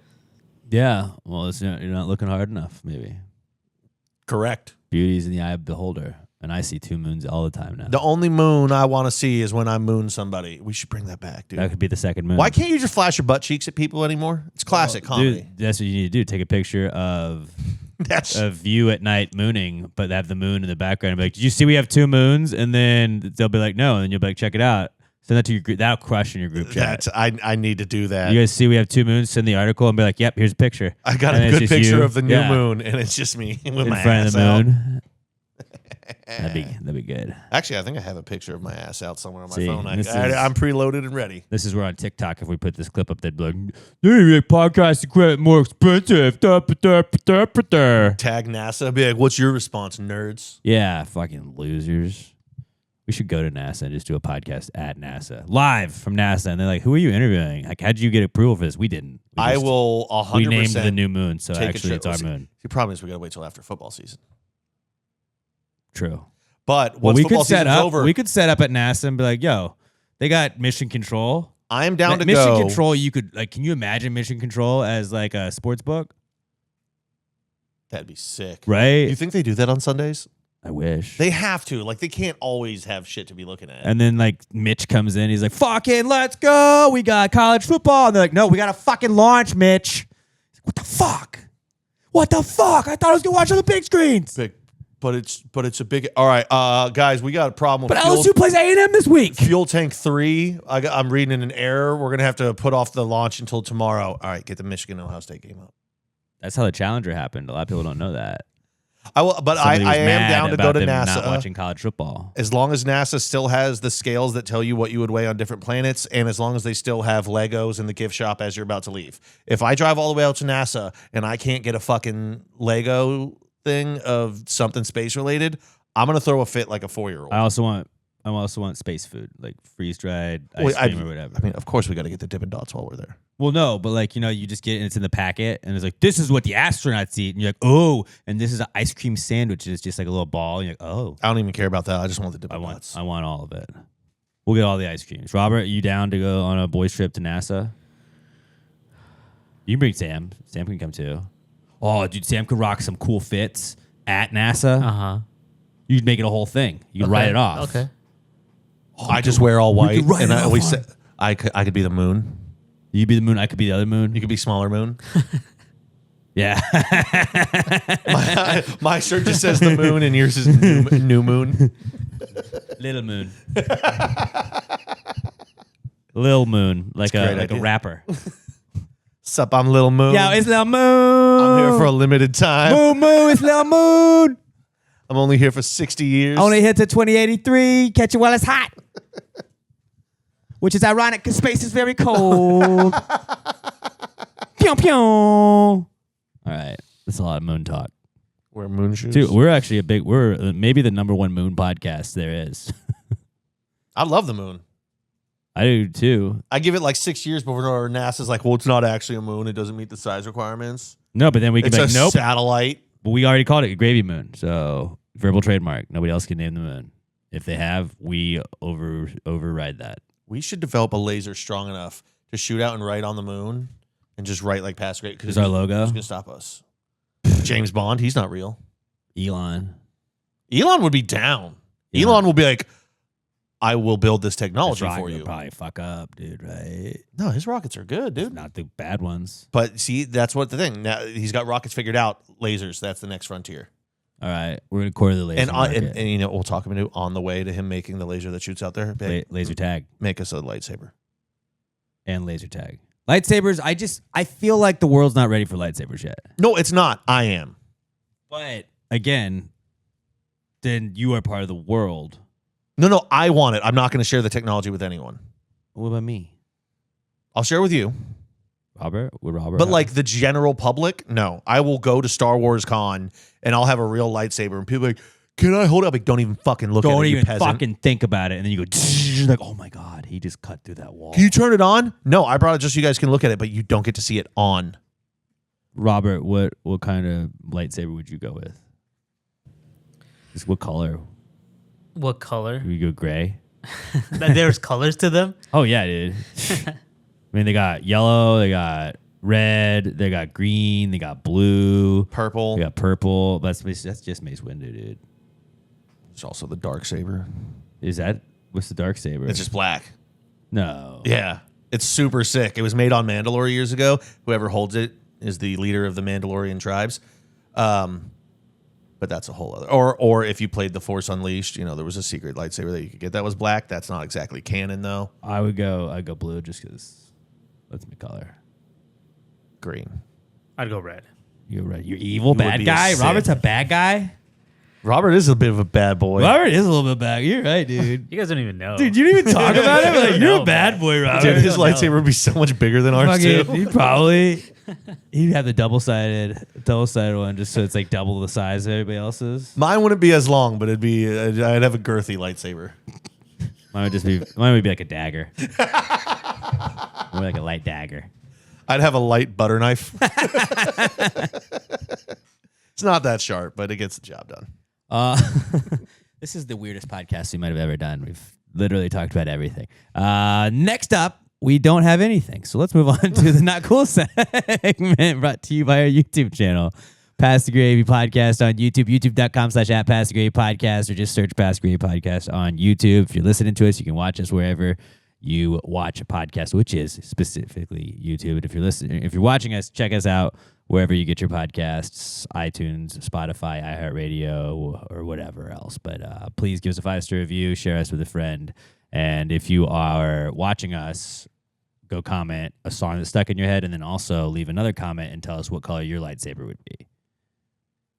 Yeah, well, you're not looking hard enough, maybe. Correct. Beauty's in the eye of the beholder, and I see 2 moons all the time now. The only moon I want to see is when I moon somebody. We should bring that back, dude. That could be the second moon. Why can't you just flash your butt cheeks at people anymore? It's classic comedy. Dude, that's what you need to do. Take a picture of you at night mooning, but have the moon in the background. And be like, did you see we have 2 moons? And then they'll be like, no. And then you'll be like, check it out. Send that to your group. That'll crush in your group chat. I need to do that. You guys see we have 2 moons? Send the article and be like, yep, here's a picture. I got a good picture of the new moon, and it's just me with in my front ass of the moon. out. That'd be good. Actually, I think I have a picture of my ass out somewhere on my See, phone. I'm preloaded and ready. This is where on TikTok, if we put this clip up, they'd be like, podcast equipment more expensive. Tag NASA. Be like, what's your response, nerds? Yeah, fucking losers. We should go to NASA and just do a podcast at NASA. Live from NASA. And they're like, who are you interviewing? Like, how'd you get approval for this? We didn't. I will 100%. We named the new moon, so actually it's our moon. The problem is we got to wait till after football season. True. But once football season's over. We could set up at NASA and be like, yo, they got mission control. I am down to mission go. Mission control, you could, like, can you imagine mission control as like a sports book? That'd be sick. Right? You think they do that on Sundays? I wish. They have to. Like, they can't always have shit to be looking at. And then, like, Mitch comes in. He's like, fucking let's go. We got college football. And they're like, no, we got to fucking launch, Mitch. Like, what the fuck? What the fuck? I thought I was going to watch on the big screens. But it's a big... All right, guys, we got a problem with LSU plays A&M this week. Fuel Tank 3. I'm reading an error. We're going to have to put off the launch until tomorrow. All right, get the Michigan-Ohio State game up. That's how the Challenger happened. A lot of people don't know that. I will, but Somebody was I am mad down to go about to them NASA. not watching college football. As long as NASA still has the scales that tell you what you would weigh on different planets, and as long as they still have Legos in the gift shop as you're about to leave. If I drive all the way out to NASA and I can't get a fucking Lego thing of something space related, I'm gonna throw a fit like a 4-year-old. I also want space food, like freeze dried ice cream or whatever. I mean, of course we got to get the Dippin' Dots while we're there. Well, no, but like, you just get it, and it's in the packet, and it's like, this is what the astronauts eat, and you're like, oh, and this is an ice cream sandwich, and it's just like a little ball, and you're like, oh, I don't even care about that. I just want the Dippin' Dots. I want all of it. We'll get all the ice creams. Robert, you down to go on a boys trip to NASA? You can bring Sam. Sam can come too. Oh, dude, Sam could rock some cool fits at NASA. Uh-huh. You'd make it a whole thing. You'd write it off. Okay. I just wear all white, write and it I off always on. say I could be the moon. You'd be the moon. I could be the other moon. You could be smaller moon. Yeah. My shirt just says the moon, and yours is new moon. Little moon. Lil Moon, like That's a a great idea. rapper. Sup, I'm Little Moon. Yo, it's Lil Moon. I'm here for a limited time. Moon, moon, it's Lil Moon. I'm only here for 60 years. Only here to 2083. Catch it while it's hot. Which is ironic because space is very cold. Pew, pew. All right. That's a lot of moon talk. Wear moon shoes. Dude, we're maybe the #1 moon podcast there is. I love the moon. I do too. I give it like 6 years before NASA's like, well, it's not actually a moon. It doesn't meet the size requirements. No, but then we can It's be a like, nope. satellite. But we already called it a gravy moon. So verbal trademark. Nobody else can name the moon. If they have, we override that. We should develop a laser strong enough to shoot out and write on the moon and just write like past great. Is our logo? Who's going to stop us? James Bond. He's not real. Elon. Elon would be down. Yeah. Elon will be like, I will build this technology This rocket for would you. probably fuck up, dude, right? No, his rockets are good, dude. Not the bad ones. But see, that's what the thing. Now he's got rockets figured out. Lasers. That's the next frontier. All right. We're going to core the laser And market. you know, we'll talk about on the way to him making the laser that shoots out there. Laser tag. Make us a lightsaber. And laser tag. Lightsabers, I feel like the world's not ready for lightsabers yet. No, it's not. I am. But again, then you are part of the world. No, I want it. I'm not going to share the technology with anyone. What about me? I'll share with you. Robert? Would Robert? But have- like the general public, no. I will go to Star Wars Con and I'll have a real lightsaber and people are like, can I hold it up? Like, don't even fucking look at it, don't you even peasant. fucking think about it. And then you go, like, oh my God, he just cut through that wall. Can you turn it on? No, I brought it just so you guys can look at it, but you don't get to see it on. Robert, what kind of lightsaber would you go with? Just what color? What color? Would you go gray? There's colors to them. Oh yeah, dude. I mean, they got yellow, they got red, they got green, they got blue, Purple. they got purple. That's just Mace Windu, dude. It's also the dark saber. What's the dark saber? It's just black. No. Yeah. It's super sick. It was made on Mandalore years ago. Whoever holds it is the leader of the Mandalorian tribes. But that's a whole other. Or if you played The Force Unleashed, you know, there was a secret lightsaber that you could get that was black. That's not exactly canon though. I'd go blue just because that's my color. Green. I'd go red. You're right. You're evil, would bad be a guy. Sith. Robert's a bad guy. Robert is a bit of a bad boy. Robert is a little bit bad. You're right, dude. You guys don't even know. Dude, you didn't even talk about it. Like, you're No, a bad boy, Robert. Dude, his no. lightsaber would be so much bigger than ours Fucking- too. He'd probably he'd have the double-sided one just so it's like double the size of everybody else's. Mine wouldn't be as long, but I'd have a girthy lightsaber. Mine would be like a dagger. More like a light dagger. I'd have a light butter knife. It's not that sharp, but it gets the job done. This is the weirdest podcast we might have ever done. We've literally talked about everything. Next up, we don't have anything. So let's move on to the Not Cool segment brought to you by our YouTube channel. Pass the Gravy Podcast on YouTube, youtube.com/@PassTheGravyPodcast, or just search Pass the Gravy Podcast on YouTube. If you're listening to us, you can watch us wherever you watch a podcast, which is specifically YouTube. And if you're watching us, check us out wherever you get your podcasts, iTunes, Spotify, iHeartRadio, or whatever else. But please give us a 5-star review, share us with a friend. And if you are watching us go comment a song that's stuck in your head, and then also leave another comment and tell us what color your lightsaber would be.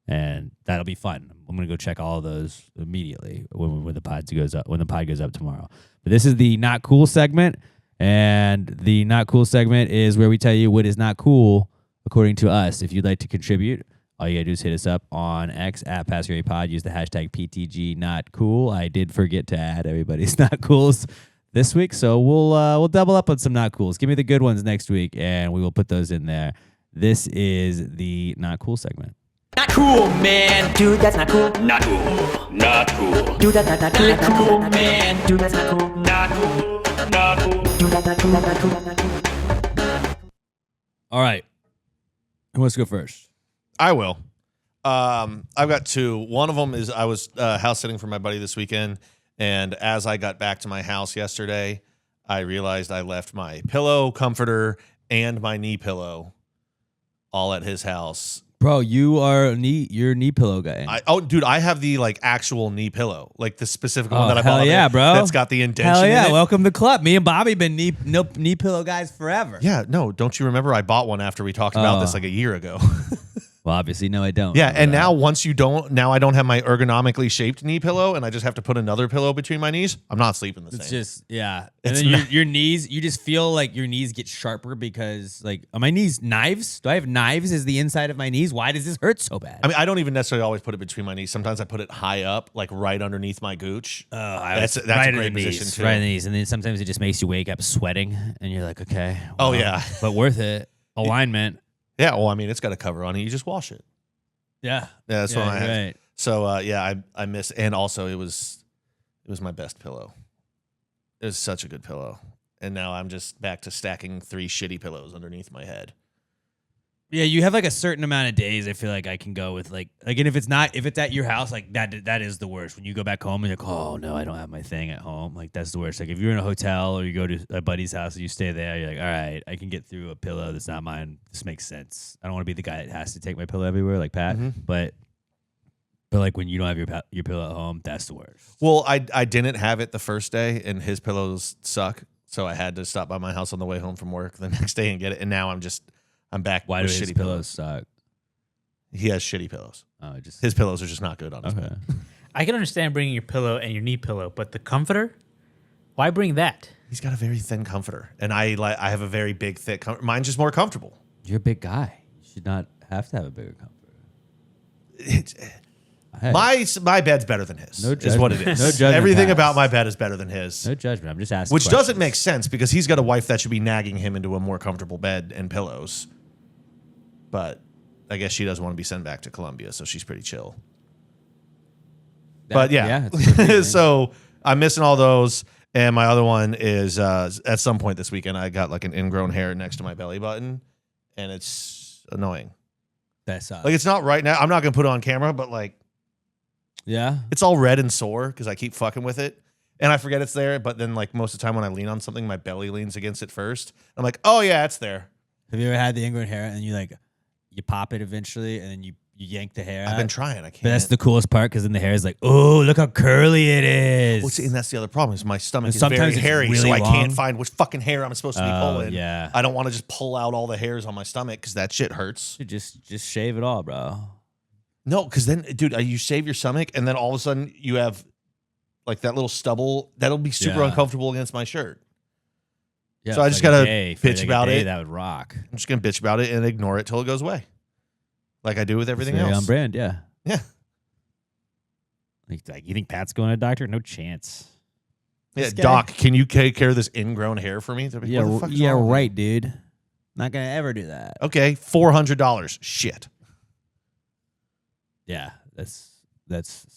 And that'll be fun. I'm gonna go check all of those immediately when the pod goes up. When the pod goes up tomorrow. But this is the not cool segment, and the not cool segment is where we tell you what is not cool according to us. If you'd like to contribute, all you gotta do is hit us up on X at PassGaryPod. Use the hashtag PTG not cool. I did forget to add everybody's not cools this week, so we'll double up on some not cools. Give me the good ones next week, and we will put those in there. This is the not cool segment. Not cool, man. Dude, that's not cool. Not cool. Not cool. Dude, that's not cool. Not cool, man. Dude, that's not cool. Not cool. Not cool. Dude, that's not cool. Not cool. Not cool. All right. Who wants to go first? I will. I've got two. One of them is I was house sitting for my buddy this weekend, and as I got back to my house yesterday, I realized I left my pillow, comforter, and my knee pillow all at his house. Bro, you're a knee pillow guy. Dude, I have the actual knee pillow, like the specific one that I hell bought. yeah, bro. That's got the indentation. Hell yeah, in it. welcome to the club. Me and Bobby been knee pillow guys forever. Yeah, no, don't you remember I bought one after we talked about this like a year ago? Well, obviously, no, I don't. Yeah, and now now I don't have my ergonomically shaped knee pillow, and I just have to put another pillow between my knees. I'm not sleeping the same. It's just, yeah. It's And then not- your knees, you just feel like your knees get sharper because, like, are my knees knives? Do I have knives as the inside of my knees? Why does this hurt so bad? I mean, I don't even necessarily always put it between my knees. Sometimes I put it high up, like right underneath my gooch. That's right a great in the position knees, too. right in the knees. And then sometimes it just makes you wake up sweating, and you're like, okay. Oh, well, yeah. But worth it. Alignment. Yeah, well, I mean, it's got a cover on it. You just wash it. Yeah. Yeah, that's what I have. Right. So yeah, I miss, and also it was my best pillow. It was such a good pillow, and now I'm just back to stacking 3 shitty pillows underneath my head. Yeah, you have like a certain amount of days. I feel like I can go with and if it's at your house, like that is the worst. When you go back home and you're like, oh no, I don't have my thing at home. Like that's the worst. Like if you're in a hotel or you go to a buddy's house and you stay there, you're like, all right, I can get through a pillow that's not mine. This makes sense. I don't want to be the guy that has to take my pillow everywhere, like Pat. But like when you don't have your pillow at home, that's the worst. Well, I didn't have it the first day, and his pillows suck, so I had to stop by my house on the way home from work the next day and get it. And now I'm back. Why do with his shitty pillows suck? He has shitty pillows. Oh, just His pillows are just not good on his okay. bed. I can understand bringing your pillow and your knee pillow, but the comforter, why bring that? He's got a very thin comforter, and I have a very big, thick comforter. Mine's just more comfortable. You're a big guy. You should not have to have a bigger comforter. Hey, My bed's better than his. No is what it judgment. is. No judgment Everything passed. about my bed is better than his. no judgment. I'm just asking. Which doesn't questions. make sense because he's got a wife that should be nagging him into a more comfortable bed and pillows. But I guess she doesn't want to be sent back to Colombia, so she's pretty chill. But yeah, it's a good thing, so I'm missing all those. And my other one is at some point this weekend, I got like an ingrown hair next to my belly button, and it's annoying. that sucks. Like it's not right now. I'm not gonna put it on camera, but like yeah. it's all red and sore because I keep fucking with it. And I forget it's there, but then like most of the time when I lean on something, my belly leans against it first. I'm like, oh yeah, it's there. Have you ever had the ingrown hair and you pop it eventually and then you yank the hair out? I've been trying. I can't. But that's the coolest part because then the hair is like, oh, look how curly it is. Well, see, and that's the other problem is my stomach And is sometimes very it's hairy, really so I long. can't find which fucking hair I'm supposed to be Oh, pulling. yeah. I don't want to just pull out all the hairs on my stomach because that shit hurts. Dude, just shave it all, bro. No, because then, dude, you shave your stomach and then all of a sudden you have like that little stubble that'll be super Yeah. uncomfortable against my shirt. Yeah, So I for just like a gotta day, for bitch like a about day, it. That would rock. I'm just gonna bitch about it and ignore it till it goes away, like I do with everything It's very else. on brand, yeah. Yeah. Like, you think Pat's going to a doctor? No chance. Yeah, This guy- Doc, can you take care of this ingrown hair for me? They'll be, Yeah, "What the fuck is yeah, wrong with right, dude. Not gonna ever do that. you?" Okay, $400. Shit. Yeah, that's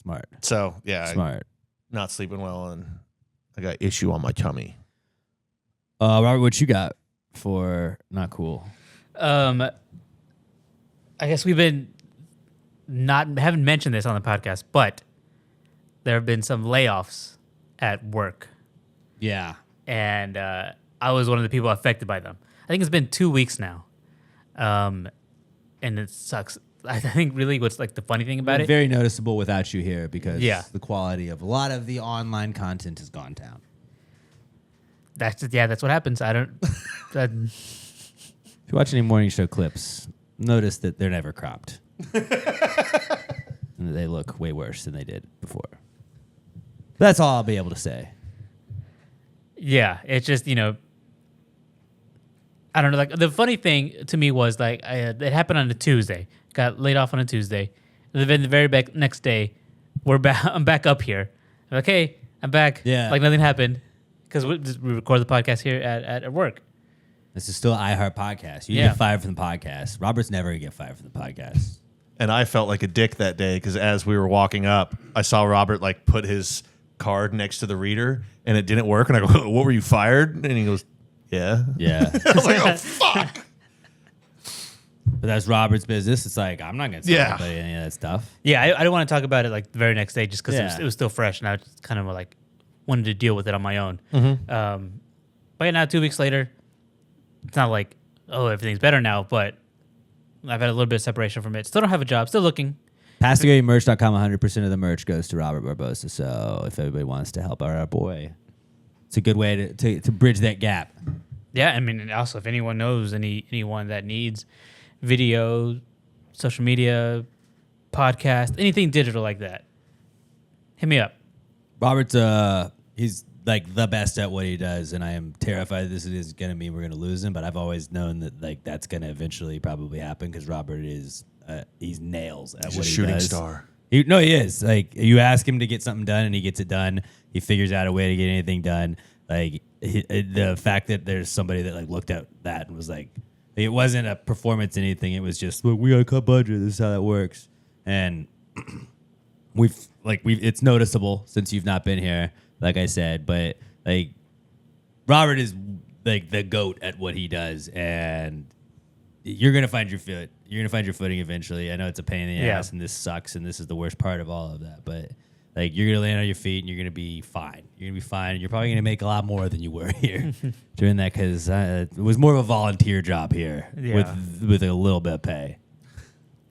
smart. So yeah, Smart. not sleeping well, and I got issue on my tummy. Robert, what you got for not cool? I guess we've been haven't mentioned this on the podcast, but there have been some layoffs at work, Yeah. and I was one of the people affected by them. I think it's been 2 weeks now, and it sucks. I think really what's like the funny thing about it. Very noticeable without you here because Yeah. the quality of a lot of the online content has gone down. That's what happens. I don't. If you watch any morning show clips, notice that they're never cropped. And they look way worse than they did before. That's all I'll be able to say. Yeah, it's just, I don't know. Like, the funny thing to me was, like, it happened on a Tuesday. Got laid off on a Tuesday. And then the very next day, I'm back up here. I'm like, hey, I'm back. Yeah. Like nothing happened. Because we record the podcast here at work. This is still an iHeart podcast. You get fired from the podcast. Robert's never going to get fired from the podcast. And I felt like a dick that day because as we were walking up, I saw Robert like put his card next to the reader and it didn't work. And I go, what, were you fired? And he goes, yeah. Yeah. I was like, oh, fuck. But that's Robert's business. It's like, I'm not going to say anybody any of that stuff. Yeah, I don't want to talk about it like the very next day just because Yeah. it was still fresh. And I just kind of like wanted to deal with it on my own. Mm-hmm. But now 2 weeks later, it's not like, oh, everything's better now. But I've had a little bit of separation from it. Still don't have a job. Still looking. PastaGradyMerch.com, 100% of the merch goes to Robert Barbosa. So if everybody wants to help our boy, it's a good way to bridge that gap. Yeah, I mean, and also if anyone knows anyone that needs video, social media, podcast, anything digital like that, hit me up. Robert's he's like the best at what he does, and I am terrified this is gonna mean we're gonna lose him. But I've always known that like that's gonna eventually probably happen because Robert is he's nails at He's what a he shooting does. star. He is. Like, you ask him to get something done, and he gets it done. He figures out a way to get anything done. Like, the fact that there's somebody that like looked at that and was like, it wasn't a performance anything. It was just, look, we gotta cut budget. This is how that works. And it's noticeable since you've not been here, like I said. But like, Robert is like the GOAT at what he does, and you're gonna find your foot. You're gonna find your footing eventually. I know it's a pain in the ass, and this sucks, and this is the worst part of all of that. But like, you're gonna land on your feet, and you're gonna be fine. You're gonna be fine, and you're probably gonna make a lot more than you were here doing that because it was more of a volunteer job here with a little bit of pay.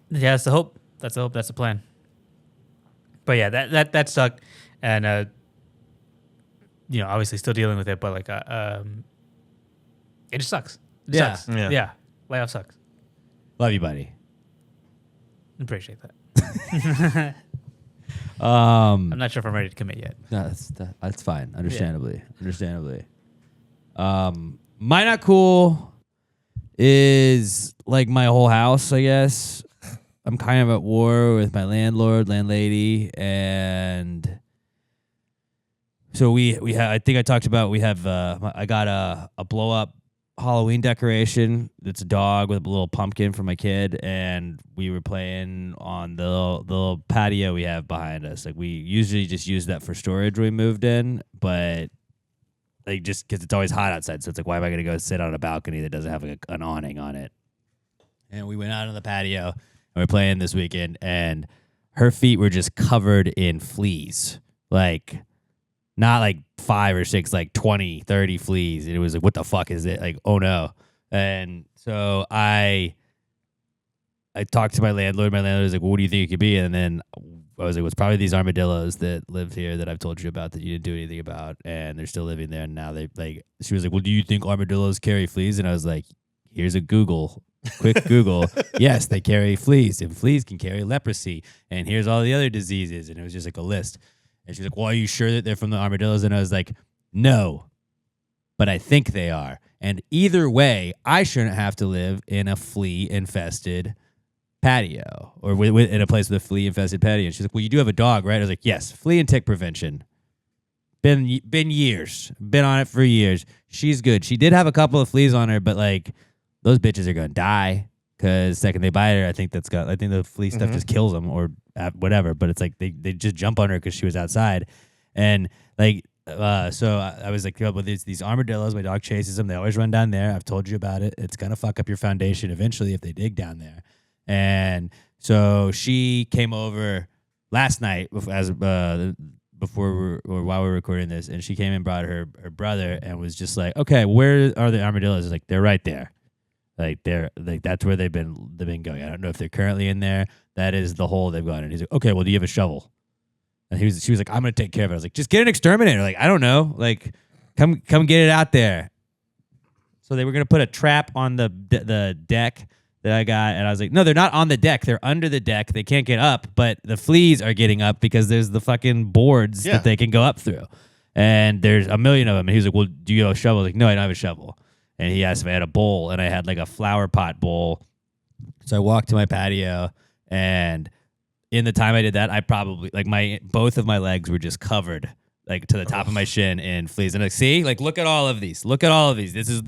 Yeah, that's the hope. That's the hope. That's the plan. But yeah, that sucked, and obviously still dealing with it. But like, it just sucks. It sucks. Yeah. Layoff sucks. Love you, buddy. Appreciate that. I'm not sure if I'm ready to commit yet. No, that's fine. Understandably. My not cool is like my whole house, I guess. I'm kind of at war with my landlady, and so we have. I think I talked about we have. I got a blow up Halloween decoration. It's a dog with a little pumpkin for my kid, and we were playing on the little patio we have behind us. Like, we usually just use that for storage when we moved in, but like, just because it's always hot outside, so it's like, why am I going to go sit on a balcony that doesn't have like an awning on it? And we went out on the patio and we're playing this weekend, and her feet were just covered in fleas, like, not like 5 or 6, like 20, 30 fleas. And it was like, what the fuck is it? Like, oh no. And so I talked to my landlord. My landlord was like, well, what do you think it could be? And then I was like, well, it's probably these armadillos that live here that I've told you about that you didn't do anything about. And they're still living there. And now she was like, well, do you think armadillos carry fleas? And I was like, here's a quick Google. Yes, they carry fleas, and fleas can carry leprosy. And here's all the other diseases. And it was just like a list. And she's like, well, are you sure that they're from the armadillos? And I was like, no, but I think they are. And either way, I shouldn't have to live in a flea-infested patio or in a place with a flea-infested patio. And she's like, well, you do have a dog, right? I was like, yes, flea and tick prevention. Been years. Been on it for years. She's good. She did have a couple of fleas on her, but like, those bitches are going to die because second they bite her, I think the flea stuff just kills them or whatever. But it's like they just jump on her because she was outside. And like, so I was like, well, these armadillos, my dog chases them. They always run down there. I've told you about it. It's going to fuck up your foundation eventually if they dig down there. And so she came over last night while we were recording this, and she came and brought her brother and was just like, okay, where are the armadillos? Like, they're right there. Like, that's where they've been going. I don't know if they're currently in there. That is the hole they've gone in. He's like, okay, well, do you have a shovel? And she was like, I'm gonna take care of it. I was like, just get an exterminator. Like, I don't know. Like, come get it out there. So they were going to put a trap on the deck that I got. And I was like, no, they're not on the deck. They're under the deck. They can't get up, but the fleas are getting up because there's the fucking boards that they can go up through. And there's a million of them. And he was like, well, do you have a shovel? I was like, no, I don't have a shovel. And he asked if I had a bowl. And I had like a flower pot bowl. So I walked to my patio, and in the time I did that, I probably like both of my legs were just covered like to the top of my shin in fleas. And like, see, like, look at all of these. Look at all of these. This is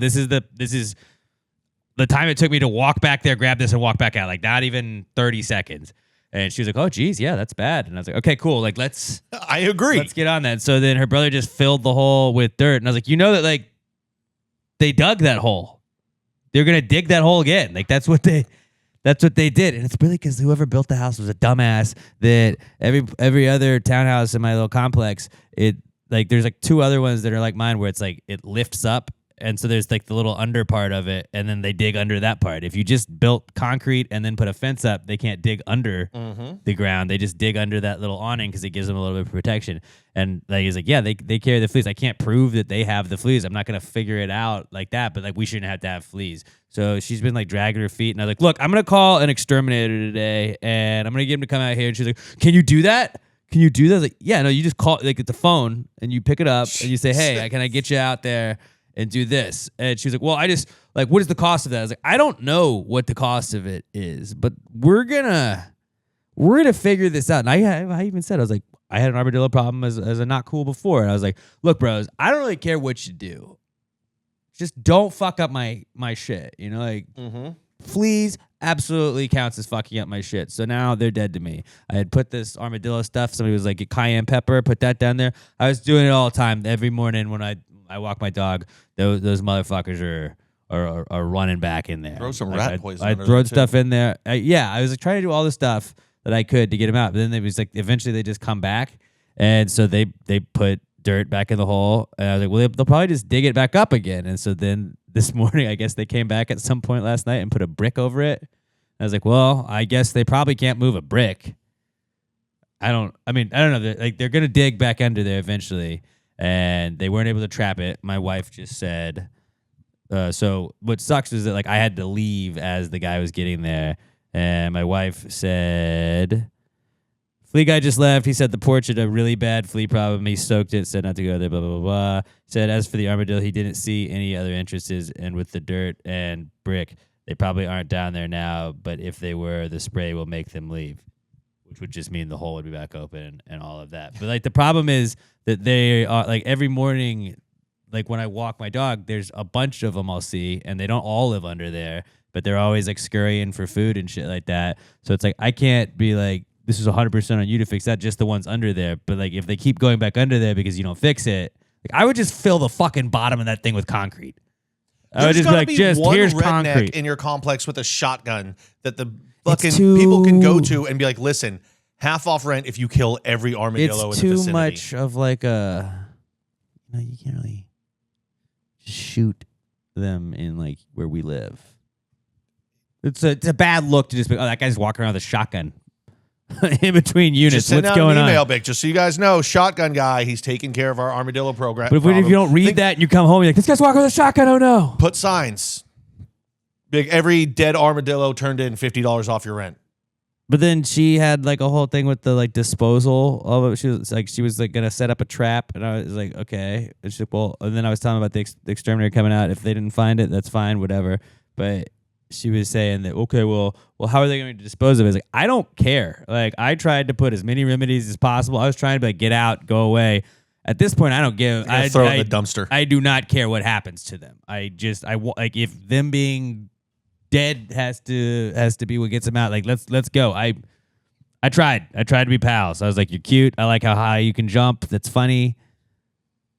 the time it took me to walk back there, grab this, and walk back out. Like not even 30 seconds. And she was like, oh, geez, yeah, that's bad. And I was like, okay, cool. Like, I agree. Let's get on that. So then her brother just filled the hole with dirt. And I was like, you know that like they dug that hole. They're going to dig that hole again. Like that's what they did. And it's really because whoever built the house was a dumbass that every other townhouse in my little complex, it like there's like two other ones that are like mine where it's like it lifts up. And so there's like the little under part of it, and then they dig under that part. If you just built concrete and then put a fence up, they can't dig under the ground. They just dig under that little awning because it gives them a little bit of protection. And like he's like, yeah, they carry the fleas. I can't prove that they have the fleas. I'm not gonna figure it out like that. But like we shouldn't have to have fleas. So she's been like dragging her feet, and I was like, look, I'm gonna call an exterminator today, and I'm gonna get him to come out here. And she's like, can you do that? Can you do that? I was like, yeah, no, you just call like at the phone and you pick it up and you say, hey, can I get you out there and do this? And she was like, well, I just like, what is the cost of that? I was like, I don't know what the cost of it is, but we're gonna figure this out. And I even said, I was like, I had an armadillo problem as a not cool before. And I was like, look, bros, I don't really care what you do. Just don't fuck up my shit. You know, like fleas absolutely counts as fucking up my shit. So now they're dead to me. I had put this armadillo stuff. Somebody was like, get cayenne pepper, put that down there. I was doing it all the time. Every morning when I walk my dog, those motherfuckers are running back in there. Throw some like rat poison. I throw stuff in there. I was like trying to do all the stuff that I could to get them out. But then it was like eventually they just come back, and so they put dirt back in the hole. And I was like, well, they'll probably just dig it back up again. And so then this morning, I guess they came back at some point last night and put a brick over it. And I was like, well, I guess they probably can't move a brick. I don't know. They're gonna dig back under there eventually. And they weren't able to trap it. My wife just said, so what sucks is that like I had to leave as the guy was getting there. And my wife said, flea guy just left. He said the porch had a really bad flea problem. He soaked it, said not to go there, blah, blah, blah, blah. Said as for the armadillo, he didn't see any other entrances. And with the dirt and brick, they probably aren't down there now. But if they were, the spray will make them leave, which would just mean the hole would be back open and all of that. But like the problem is that they are like every morning, like when I walk my dog, there's a bunch of them I'll see, and they don't all live under there, but they're always like scurrying for food and shit like that. So it's like I can't be like, this is 100% on you to fix that, just the ones under there. But like if they keep going back under there because you don't fix it, like I would just fill the fucking bottom of that thing with concrete. I would just be like, here's concrete in your complex with a shotgun that the fucking people can go to and be like, listen, half off rent if you kill every armadillo in the vicinity. It's too much of like a, you can't really shoot them in like where we live. It's a bad look to just be, oh, that guy's walking around with a shotgun in between units. Just send What's out going an email, on? Vic, just so you guys know, shotgun guy, he's taking care of our armadillo program. But if you don't read that and you come home, you're like, this guy's walking with a shotgun. Oh no! Put signs. Big every dead armadillo turned in $50 off your rent. But then she had like a whole thing with the like disposal of it. She was like gonna set up a trap, and I was like, okay. And she's like, well, and then I was telling about the exterminator coming out. If they didn't find it, that's fine, whatever. But she was saying that, okay, well, how are they going to dispose of it? I was like, I don't care. Like I tried to put as many remedies as possible. I was trying to be like, get out, go away. At this point, I don't give. I throw it in the dumpster. I do not care what happens to them. I like if them being dead has to be what gets them out. Like let's go. I tried to be pals. I was like, you're cute. I like how high you can jump. That's funny.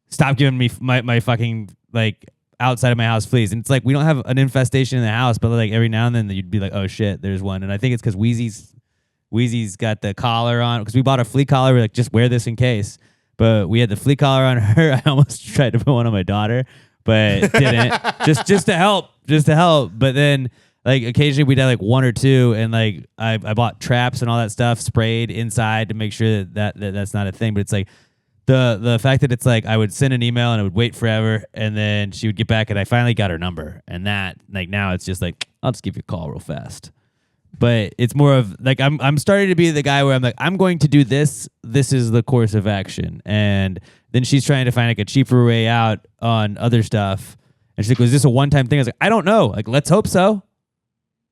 Stop giving me my fucking like outside of my house, please. And it's like we don't have an infestation in the house, but like every now and then you'd be like, oh shit, there's one. And I think it's because Wheezy's got the collar on because we bought a flea collar. We're like, just wear this in case. But we had the flea collar on her. I almost tried to put one on my daughter, but didn't. just to help. But then like occasionally we'd have like one or two, and like I bought traps and all that stuff sprayed inside to make sure that's not a thing. But it's like the fact that it's like I would send an email and it would wait forever, and then she would get back, and I finally got her number, and that like now it's just like I'll just give you a call real fast. But it's more of like I'm starting to be the guy where I'm like I'm going to do this. This is the course of action, and then she's trying to find like a cheaper way out on other stuff, and she's like, "Was this a one-time thing?" I was like, "I don't know. Like, let's hope so."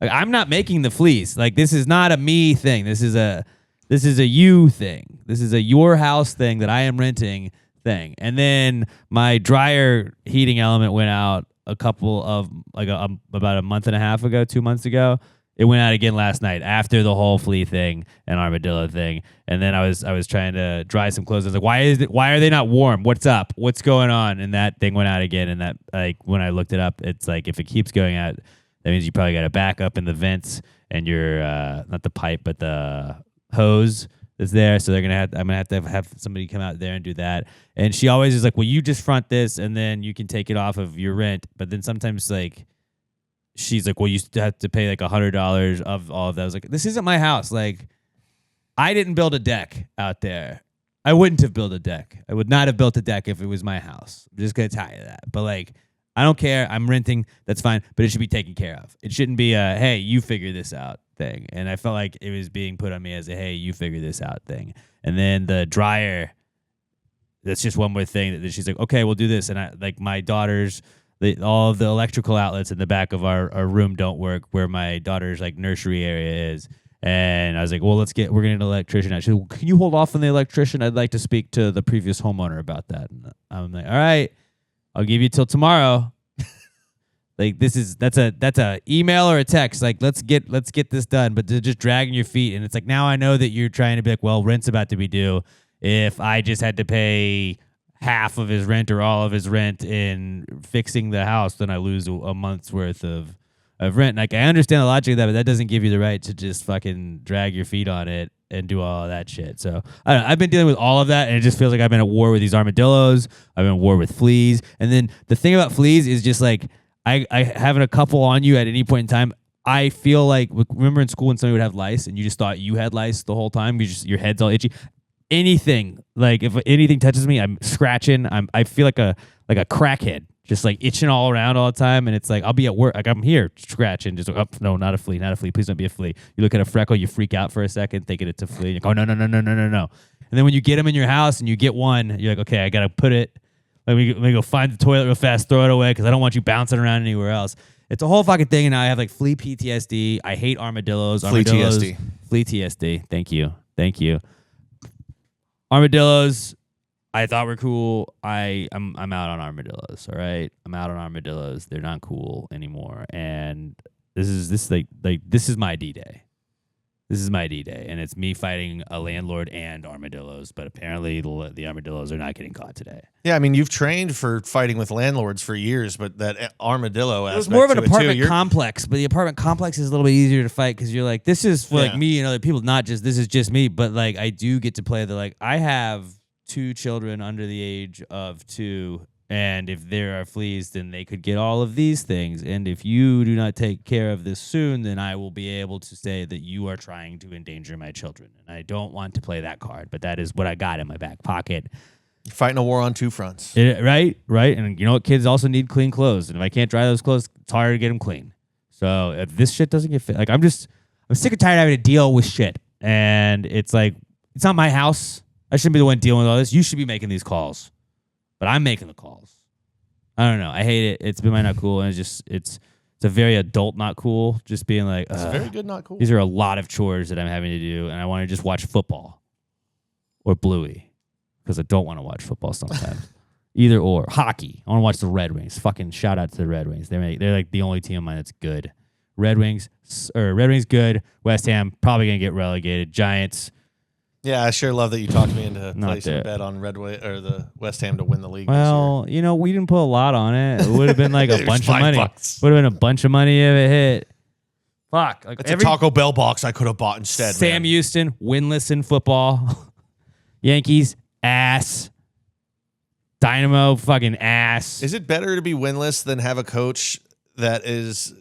Like, I'm not making the fleece. Like, this is not a me thing. This is a you thing. This is a your house thing that I am renting thing. And then my dryer heating element went out a couple of like about a month and a half ago, 2 months ago. It went out again last night after the whole flea thing and armadillo thing. And then I was trying to dry some clothes. I was like, why are they not warm? What's up? What's going on? And that thing went out again. And that, like, when I looked it up, it's like if it keeps going out, that means you probably got a backup in the vents and your not the pipe but the hose that's there. So I'm gonna have to have somebody come out there and do that. And she always is like, well, you just front this and then you can take it off of your rent. But then sometimes like she's like, well, you have to pay like $100 of all of that. I was like, this isn't my house. Like, I didn't build a deck out there. I wouldn't have built a deck. I would not have built a deck if it was my house. I'm just gonna tell you that. But like, I don't care. I'm renting. That's fine. But it should be taken care of. It shouldn't be a, hey, you figure this out thing. And I felt like it was being put on me as a, hey, you figure this out thing. And then the dryer, that's just one more thing that she's like, okay, we'll do this. And I like my daughter's, all of the electrical outlets in the back of our room don't work where my daughter's like nursery area is. And I was like, well, we're going to get an electrician. I said, well, can you hold off on the electrician? I'd like to speak to the previous homeowner about that. And I'm like, all right. I'll give you till tomorrow. Like that's a email or a text. Like let's get this done. But they're just dragging your feet, and it's like now I know that you're trying to be like, well, rent's about to be due. If I just had to pay half of his rent or all of his rent in fixing the house, then I lose a month's worth of rent. Like I understand the logic of that, but that doesn't give you the right to just fucking drag your feet on it and do all of that shit. So I don't know, I've been dealing with all of that, and it just feels like I've been at war with these armadillos. I've been at war with fleas. And then the thing about fleas is just like I having a couple on you at any point in time, I feel like, remember in school when somebody would have lice and you just thought you had lice the whole time? Your head's all itchy. Anything, like if anything touches me, I'm scratching. I feel like a crackhead, just like itching all around all the time. And it's like, I'll be at work, like I'm here scratching, just like, oh, no, not a flea. Please don't be a flea. You look at a freckle, you freak out for a second, thinking it's a flea. You go, oh, no. And then when you get them in your house and you get one, you're like, okay, I got to put it, let me go find the toilet real fast, throw it away because I don't want you bouncing around anywhere else. It's a whole fucking thing. And now I have like flea PTSD. I hate armadillos. Flea TSD. Flea TSD. Thank you. Armadillos, I thought were cool. I'm out on armadillos. All right, I'm out on armadillos. They're not cool anymore. And this is my D-Day. This is my D-Day, and it's me fighting a landlord and armadillos. But apparently, the armadillos are not getting caught today. Yeah, I mean, you've trained for fighting with landlords for years, but that armadillo aspect. It was more of an to apartment it too, complex, but the apartment complex is a little bit easier to fight because you're like, this is for like me and other people, not just this is just me. But like, I do get to play the like I have 2 children under the age of 2. And if there are fleas, then they could get all of these things. And if you do not take care of this soon, then I will be able to say that you are trying to endanger my children. And I don't want to play that card, but that is what I got in my back pocket. You're fighting a war on 2 fronts. Right. And you know what? Kids also need clean clothes. And if I can't dry those clothes, it's hard to get them clean. So if this shit doesn't get fit, like I'm sick and tired of having to deal with shit. And it's like, it's not my house. I shouldn't be the one dealing with all this. You should be making these calls. But I'm making the calls. I don't know. I hate it. It's been my not cool, and it's a very adult not cool. Just being like, it's very good not cool. These are a lot of chores that I'm having to do, and I want to just watch football or Bluey because I don't want to watch football sometimes. Either or hockey. I want to watch the Red Wings. Fucking shout out to the Red Wings. They're like the only team of mine that's good. Red Wings good. West Ham probably gonna get relegated. Giants. Yeah, I sure love that you talked me into placing a bet on the West Ham to win the league. Well, you know, we didn't put a lot on it. It would have been like a bunch of money. $5. Would have been a bunch of money if it hit. Fuck. Like it's a Taco Bell box I could have bought instead. Sam Houston, winless in football. Yankees, ass. Dynamo, fucking ass. Is it better to be winless than have a coach that is...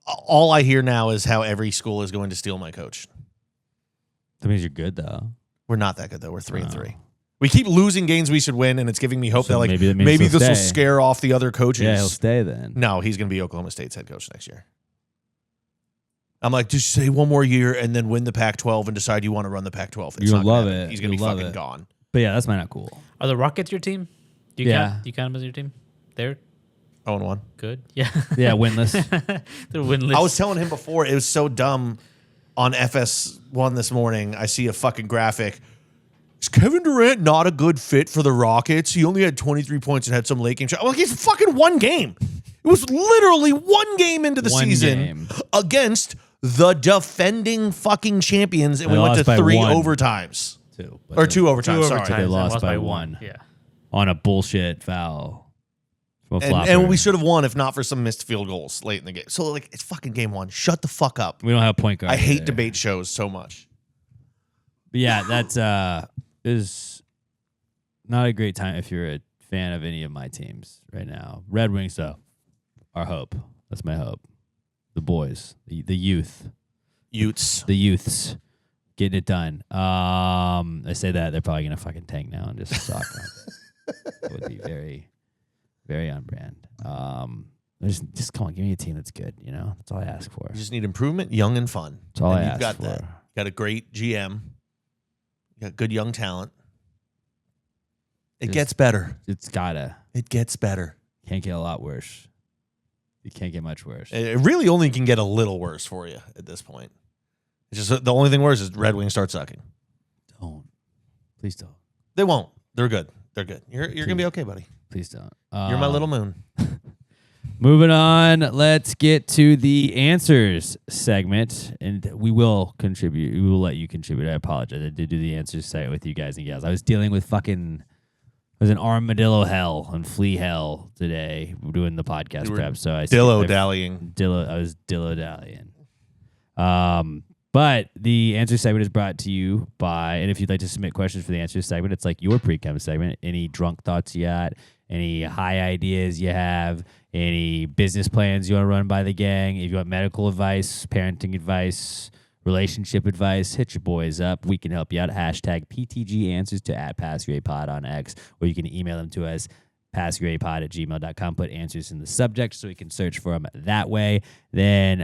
All I hear now is how every school is going to steal my coach. That means you're good, though. We're not that good, though. We're 3-3. We keep losing games we should win, and it's giving me hope So that like maybe that means maybe he'll this will stay. scare off the other coaches. Yeah, he'll stay then. No, he's going to be Oklahoma State's head coach next year. I'm like, just say one more year and then win the Pac-12 and decide you want to run the Pac-12. You'll not gonna love happen. it. He's going to be You'll love fucking it. gone. But yeah, that's not cool. Are the Rockets your team? Do you Yeah. count? Do you count them as your team? They're 0-1. good. Yeah. Yeah, winless. They're winless. I was telling him before, it was so dumb on FS1 this morning. I see a fucking graphic. Is Kevin Durant not a good fit for the Rockets? He only had 23 points and had some late game shot. I'm like, it's fucking one game. It was literally one game into the One season game. against the defending fucking champions, and They we went to lost by 3 one. overtimes. Two. Or 2 overtimes, sorry. They and lost by one. Yeah. On a bullshit foul. From a And flopper. we should have won if not for some missed field goals late in the game. So, like, it's fucking game 1. Shut the fuck up. We don't have point guard. I hate either. debate shows so much. But yeah, that's is not a great time if you're a fan of any of my teams right now. Red Wings, though, our hope. That's my hope. The boys, the youth, Utes. the youths, getting it done. I say that they're probably gonna fucking tank now and just suck. It would be very, very on brand. Just come on, give me a team that's good. You know, that's all I ask for. You just need improvement, young and fun. That's all and I you've ask got for. that. Got a great GM. You got good young talent. It Just- gets better. It's gotta. It gets better. Can't get a lot worse. It can't get much worse. It really only can get a little worse for you at this point. It's just the only thing worse is Red Wings start sucking. Don't. Please don't. They won't. They're good. They're good. You're gonna be okay, buddy. Please don't. You're my little moon. Moving on, let's get to the answers segment, and we will contribute. We will let you contribute. I apologize. I did do the answers segment with you guys and gals. I was dealing with fucking. I was in armadillo hell and flea hell today doing the podcast prep. So I Dillo-dallying. I was dillo-dallying. But the answer segment is brought to you by, and if you'd like to submit questions for the answer segment, it's like your Precome segment. Any drunk thoughts you got, any high ideas you have, any business plans you want to run by the gang, if you want medical advice, parenting advice, relationship advice, hit your boys up. We can help you out. Hashtag PTG answers to @PassYourAPod on X, or you can email them to us. PassYourAPod@gmail.com. Put answers in the subject so we can search for them that way. Then,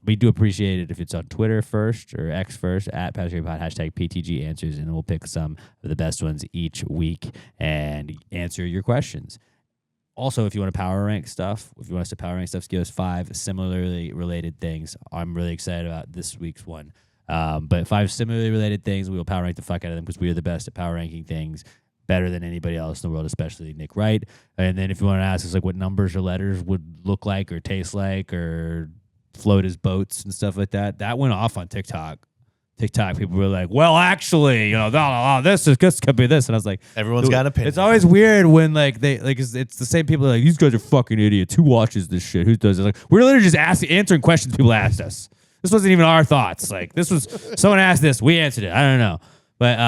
we do appreciate it if it's on Twitter first or X first, @PassYourAPod, hashtag PTG answers, and then we'll pick some of the best ones each week and answer your questions. Also, if you want to power rank stuff, give us 5 similarly related things. I'm really excited about this week's one. But 5 similarly related things, we will power rank the fuck out of them because we are the best at power ranking things. Better than anybody else in the world, especially Nick Wright. And then if you want to ask us like what numbers or letters would look like or taste like or float as boats and stuff like that, that went off on TikTok. People were like, well, actually, this could be this. And I was like, Everyone's got an opinion. It's always weird when like they like it's the same people that are like, these guys are fucking idiots. Who watches this shit? Who does it? Like, we're literally just answering questions people asked us. This wasn't even our thoughts. Like, this was someone asked this, we answered it. I don't know. But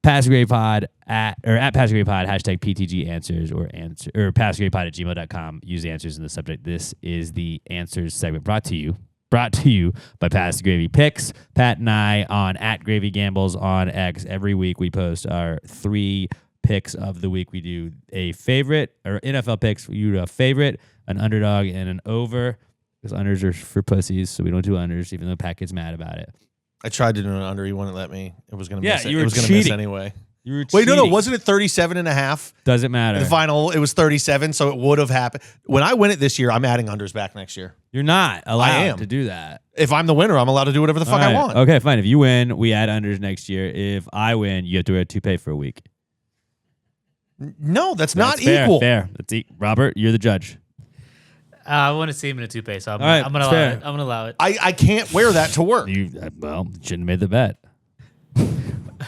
PassYourAPod at PassYourAPod, hashtag PTG answers or PassYourAPod@gmail.com. Use the answers in the subject. This is the answers segment brought to you by Pass the Gravy Picks. Pat and I on @GravyGambles on X. Every week we post our 3 picks of the week. We do a favorite or NFL picks. You do a favorite, an underdog, and an over. Because unders are for pussies, so we don't do unders, even though Pat gets mad about it. I tried to do an under. He wouldn't let me. It was going to miss. you were it was going to miss cheating. anyway. You were Wait, no. cheating. Wasn't it 37.5? Doesn't matter. The final, it was 37, so it would have happened. When I win it this year, I'm adding unders back next year. You're not allowed am. to do that. If I'm the winner, I'm allowed to do whatever the fuck I All right. want. Okay, fine. If you win, we add unders next year. If I win, you have to wear a toupee for a week. No, that's not fair, equal. Fair. Robert, you're the judge. I want to see him in a toupee, so I'm right, going to it's allow fair. it. I'm going to allow it. I can't wear that to work. You shouldn't have made the bet.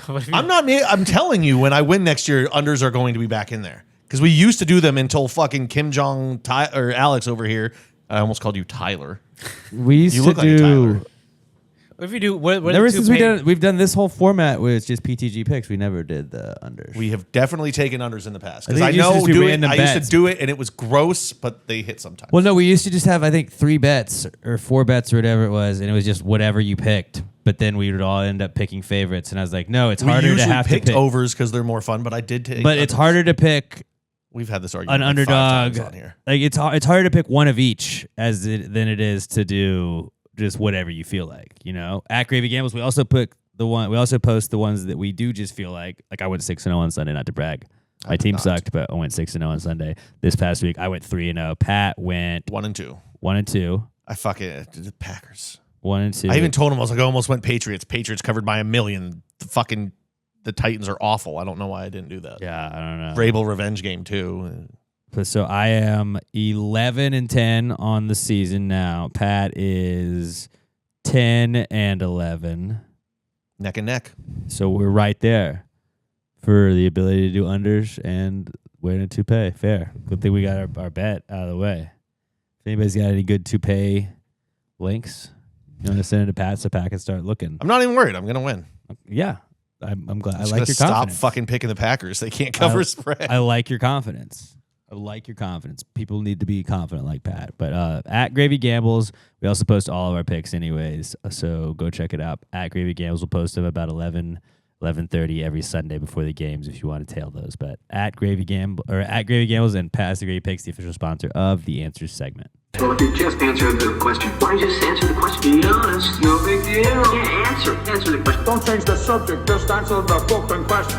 What if you- I'm telling you, when I win next year, unders are going to be back in there. Because we used to do them until fucking Kim Jong or Alex over here. I almost called you Tyler. We used You to look like a do. Tyler. What if you do? What Ever since we've done this whole format where it's just PTG picks, we never did the unders. We have definitely taken unders in the past. I Because think I it used to know just be doing random I used bets. to do it, and it was gross, but they hit sometimes. Well, no, we used to just have, I think, 3 bets or 4 bets or whatever it was, and it was just whatever you picked. But then we would all end up picking favorites, and I was like, no, it's we harder to usually have to picked pick. overs because they're more fun, but I did take. But it's unders. harder to pick We've had this argument an like 5 underdog. times on here. Like it's harder to pick one of each than it is to do just whatever you feel like. You know, at Gravy Gambles, we also post the ones that we do just feel like. Like I went 6-0 on Sunday, not to brag. My team sucked, but I went 6-0 on Sunday. This past week, I went 3-0. Pat went 1-2. 1-2. I fucking the Packers. 1-2. I even told him I was like, I almost went Patriots. Patriots covered by 1 million. The Titans are awful. I don't know why I didn't do that. Yeah, I don't know. Vrabel revenge game too. So I am 11-10 on the season now. Pat is 10-11. Neck and neck. So we're right there for the ability to do unders and winning a toupee. Fair. Good thing we got our bet out of the way. If anybody's got any good toupee links, you want to send it to Pat so Pat can start looking. I'm not even worried. I'm gonna win. Yeah. I'm glad. I Just like gonna your stop confidence. fucking picking the Packers. They can't cover spread. I like your confidence. I like your confidence. People need to be confident like Pat. But at Gravy Gambles, we also post all of our picks anyways. So go check it out. At Gravy Gambles, we'll post them about 11:30 every Sunday before the games if you want to tail those. But at Gravy Gambles and Pass the Gravy Picks, the official sponsor of the Answers segment. Well, if you just answered the question, why don't you just answer the question? Be honest, no big deal. Yeah, answer the question. Don't change the subject, just answer the fucking question.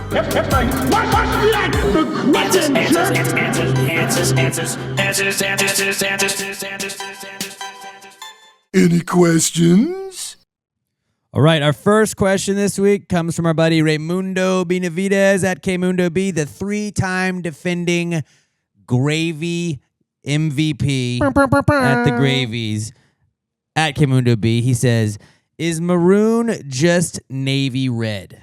Any questions? All right, our first question this week comes from our buddy Raymundo Benavidez at Kmundo B, the 3-time defending Gravy MVP at the Gravies at Kmundo B. He says, is maroon just navy red?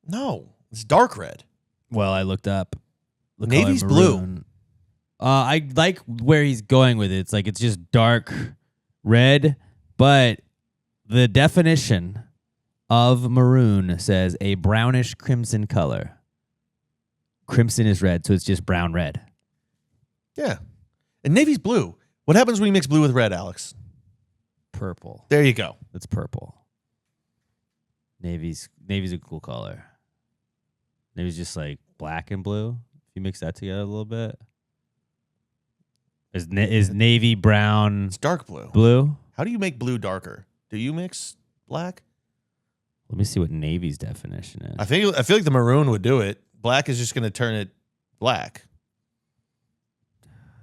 No, it's dark red. Well, I looked up. the Navy's color blue. maroon. I like where he's going with it. It's like it's just dark red, but the definition of maroon says a brownish crimson color. Crimson is red, so it's just brown red. Yeah. And navy's blue. What happens when you mix blue with red, Alex? Purple. There you go. It's purple. Navy's a cool color. Navy's just like black and blue. If you mix that together a little bit. Is navy brown It's dark blue. blue? How do you make blue darker? Do you mix black? Let me see what navy's definition is. I feel like the maroon would do it. Black is just going to turn it black.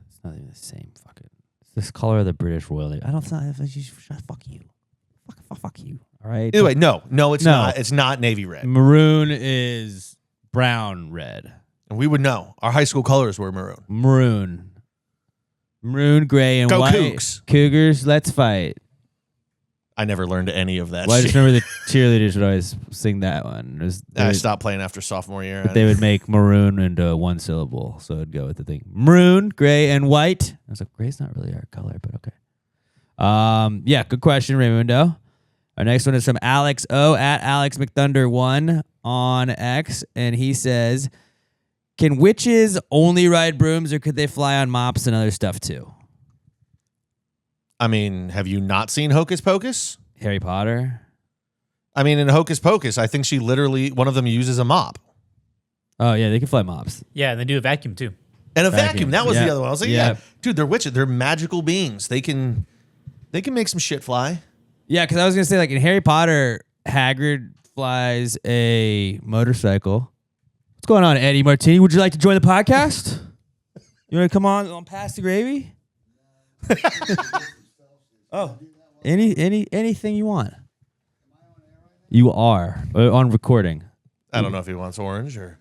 It's not even the same fucking. It's this color of the British Royal Navy. I don't. Fuck you. Fuck you. All right. Either way, no, it's No. not. It's not navy red. Maroon is brown red. And we would know. Our high school colors were maroon. Maroon, gray, and Go white. Cougs. Cougars, let's fight. I never learned any of that Well, I shit. just remember the cheerleaders would always sing that one. I stopped playing after sophomore year. They would make maroon into one syllable, so it'd go with the thing. Maroon, gray, and white. I was like, gray's not really our color, but okay. Yeah, good question, Raymundo. Our next one is from Alex O at Alex McThunder1 on X, and he says, "Can witches only ride brooms, or could they fly on mops and other stuff too?" I mean, have you not seen Hocus Pocus? Harry Potter. I mean, in Hocus Pocus, I think she literally, one of them uses a mop. Oh yeah, they can fly mops. Yeah, and they do a vacuum too. And a Vacuum. vacuum. That was Yeah. the other one. I was like, Yeah. yeah. Dude, they're witches. They're magical beings. They can make some shit fly. Yeah, because I was gonna say, like in Harry Potter, Hagrid flies a motorcycle. What's going on, Eddie Martini? Would you like to join the podcast? You want to come on Pass the Gravy? Oh, anything you want. You are on recording. I don't know if he wants orange or.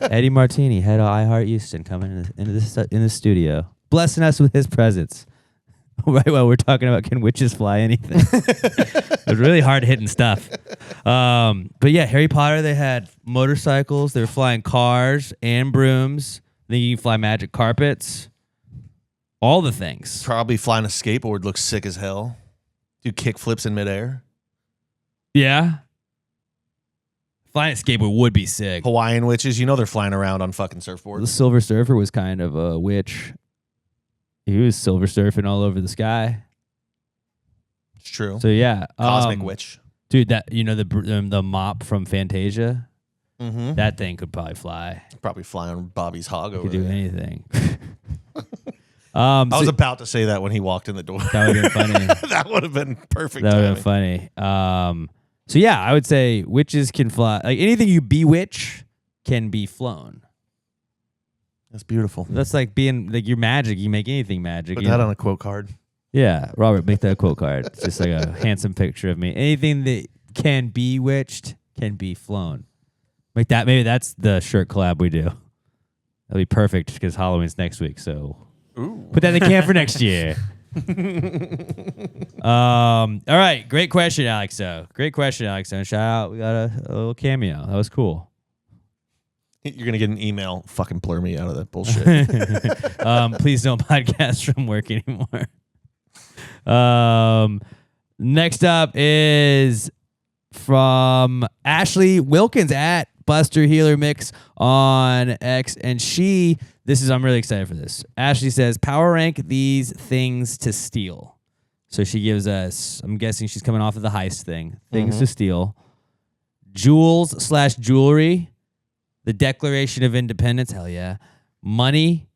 Eddie Martini, head of iHeart Houston, coming in the studio, blessing us with his presence. Right while we're talking about can witches fly anything. It was really hard hitting stuff. But yeah, Harry Potter, they had motorcycles, they were flying cars and brooms. Then you can fly magic carpets. All the things. Probably flying a skateboard looks sick as hell. Do kick flips in midair. Yeah. Flying a skateboard would be sick. Hawaiian witches, you know they're flying around on fucking The surfboards. Silver Surfer was kind of a witch. He was silver surfing all over the sky. It's true. So yeah, Cosmic witch. dude. That the mop from Fantasia. Mm-hmm. That thing could probably fly. Probably fly on Bobby's hog over Could do there. anything. I was about to say that when he walked in the door. That would have been funny. That would have been perfect. That would have timing. been funny. So yeah, I would say witches can fly. Like anything you bewitch can be flown. That's beautiful. That's like being like your magic. You make anything magic. Put you that know? on a quote card. Yeah, Robert, make that a quote card. It's just like a handsome picture of me. Anything that can be witched can be flown. Make that. Maybe that's the shirt collab we do. That'll be perfect because Halloween's next week. So put that in the can for next year. All right, great question, Alex. Great question, Alex. And shout out, we got a little cameo. That was cool. You're gonna get an email. Fucking blur me out of that bullshit. Please don't podcast from work anymore. Next up is from Ashley Wilkins at Buster Healer Mix on X, and I'm really excited for this. Ashley says, power rank these things to steal. So she gives us, I'm guessing she's coming off of the heist thing, things to steal, jewels/jewelry, the Declaration of Independence, hell yeah, money,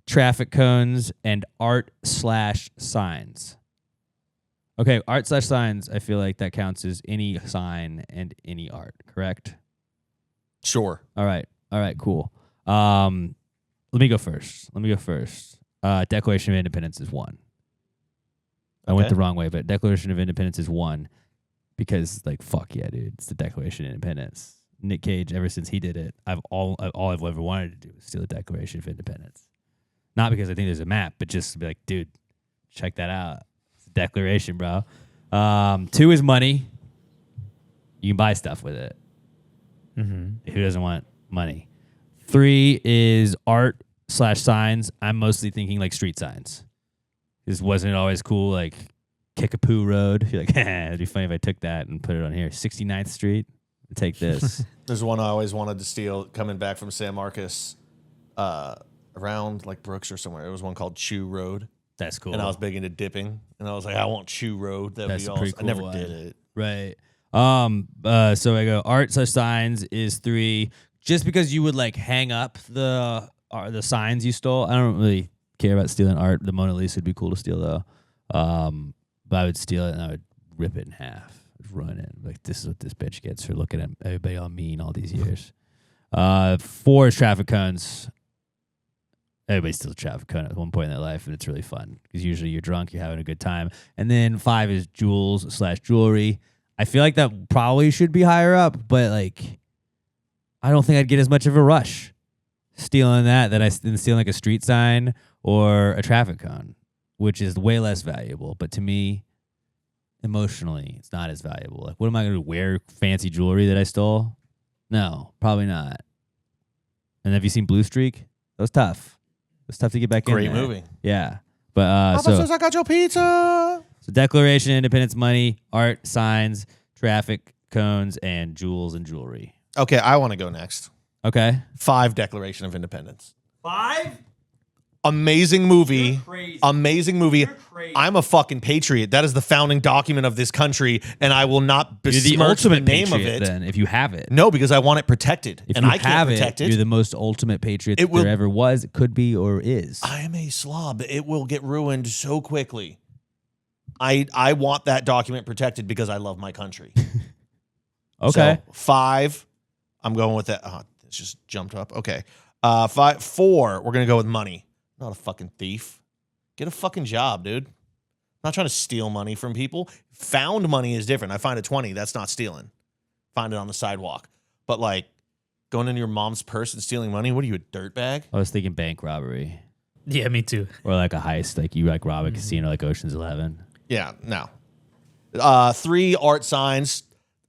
traffic cones, and art/signs. Okay, art/signs, I feel like that counts as any sign and any art, correct? Sure. All right, cool. Let me go first. Declaration of Independence is 1. I went Okay. the wrong way, but Declaration of Independence is 1 because, like, fuck yeah, dude, it's the Declaration of Independence. Nick Cage, ever since he did it, all I've ever wanted to do is steal the Declaration of Independence. Not because I think there's a map, but just to be like, dude, check that out. It's the Declaration, bro. 2 is money. You can buy stuff with it. Mm-hmm. Who doesn't want money? 3 is art/signs. I'm mostly thinking like street signs. This wasn't always cool, like Kickapoo Road. You're like, it'd be funny if I took that and put it on here. 69th Street. Take this. There's one I always wanted to steal coming back from San Marcos, around like Brooks or somewhere. It was one called Chew Road. That's cool. And I was big into dipping, and I was like, I want Chew Road. That would That's be a pretty awesome. I never cool did one. it. Right. So I go art/signs is 3. Just because you would like hang up the signs you stole. I don't really care about stealing art. The Mona Lisa would be cool to steal though. But I would steal it and I would rip it in half. Run it. Like, this is what this bitch gets for looking at everybody all mean all these years. 4 is traffic cones. Everybody steals a traffic cone at one point in their life, and it's really fun because usually you're drunk, you're having a good time. And then 5 is jewels/jewelry. I feel like that probably should be higher up, but like, I don't think I'd get as much of a rush stealing that than stealing like a street sign or a traffic cone, which is way less valuable. But to me, emotionally, it's not as valuable. Like, what am I going to wear? Fancy jewelry that I stole? No, probably not. And have you seen Blue Streak? That was tough. It was tough to get back in. Great there. movie. Yeah. But so I got your pizza. Declaration of Independence, money, art, signs, traffic cones, and jewels and jewelry. Okay, I want to go next. Okay. 5, Declaration of Independence. 5? Amazing movie. You're crazy. Amazing movie. You're crazy. I'm a fucking patriot. That is the founding document of this country, and I will not You're the besmirch the ultimate name of patriot, it. then, if you have it. No, because I want it protected, If and you I can't have protect it. you're the most ultimate patriot It that will- there ever was, could be, or is. I am a slob. It will get ruined so quickly. I want that document protected because I love my country. Okay. So, 5, I'm going with that. Oh, it's just jumped up. Okay. 5, 4, we're going to go with money. I'm not a fucking thief. Get a fucking job, dude. I'm not trying to steal money from people. Found money is different. I find a 20. That's not stealing. Find it on the sidewalk. But like going into your mom's purse and stealing money, what are you, a dirtbag? I was thinking bank robbery. Yeah, me too. Or like a heist, like you like rob a casino like Ocean's 11. Yeah, no. 3, art signs.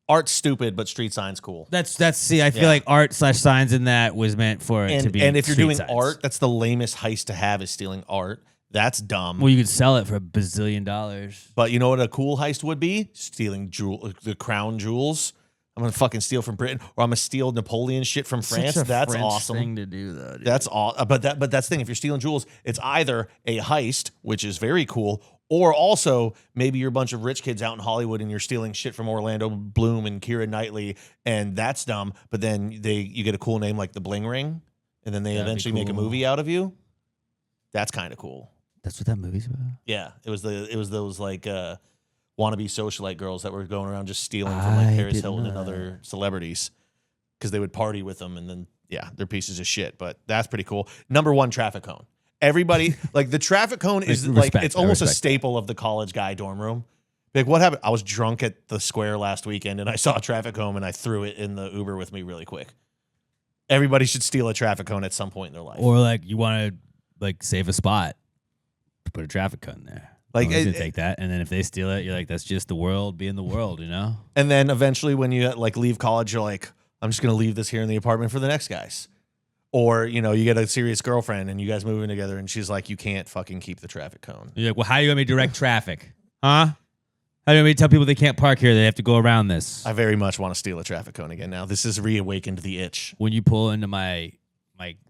Art's stupid, but street signs cool. See, I feel Yeah. like art/signs in that was meant for it to And, be. and if you're street doing signs. art, that's the lamest heist to have is stealing art. That's dumb. Well, you could sell it for $1 bazillion. But you know what a cool heist would be? Stealing the crown jewels. I'm gonna fucking steal from Britain, or I'm gonna steal Napoleon shit from France. Such a That's French awesome. thing to do, though. Dude. That's all. But that's the thing. If you're stealing jewels, it's either a heist, which is very cool, or also maybe you're a bunch of rich kids out in Hollywood and you're stealing shit from Orlando Bloom and Keira Knightley, and that's dumb. But then you get a cool name like the Bling Ring, and then they That'd be eventually make a cool. movie out of you. That's kind of cool. That's what that movie's about. Yeah, it was those like wannabe socialite girls that were going around just stealing from like I Paris didn't Hilton know and that. other celebrities because they would party with them, and then they're pieces of shit. But that's pretty cool. Number one, traffic cone. Everybody like the traffic cone is like it's almost a staple of the college guy dorm room. Like what happened? I was drunk at the square last weekend and I saw a traffic cone and I threw it in the Uber with me really quick. Everybody should steal a traffic cone at some point in their life. Or like you want to like save a spot, put a traffic cone there. Like, Like you take that, and then if they steal it, you're like, that's just the world being the world, you know? And then eventually when you like leave college, you're like, I'm just going to leave this here in the apartment for the next guys. Or, you know, you get a serious girlfriend and you guys move in together and she's like, you can't fucking keep the traffic cone. You're like, well, how do you want me to direct traffic? Huh? How do you want me to tell people they can't park here? They have to go around this. I very much want to steal a traffic cone again now. This has reawakened the itch. When you pull into my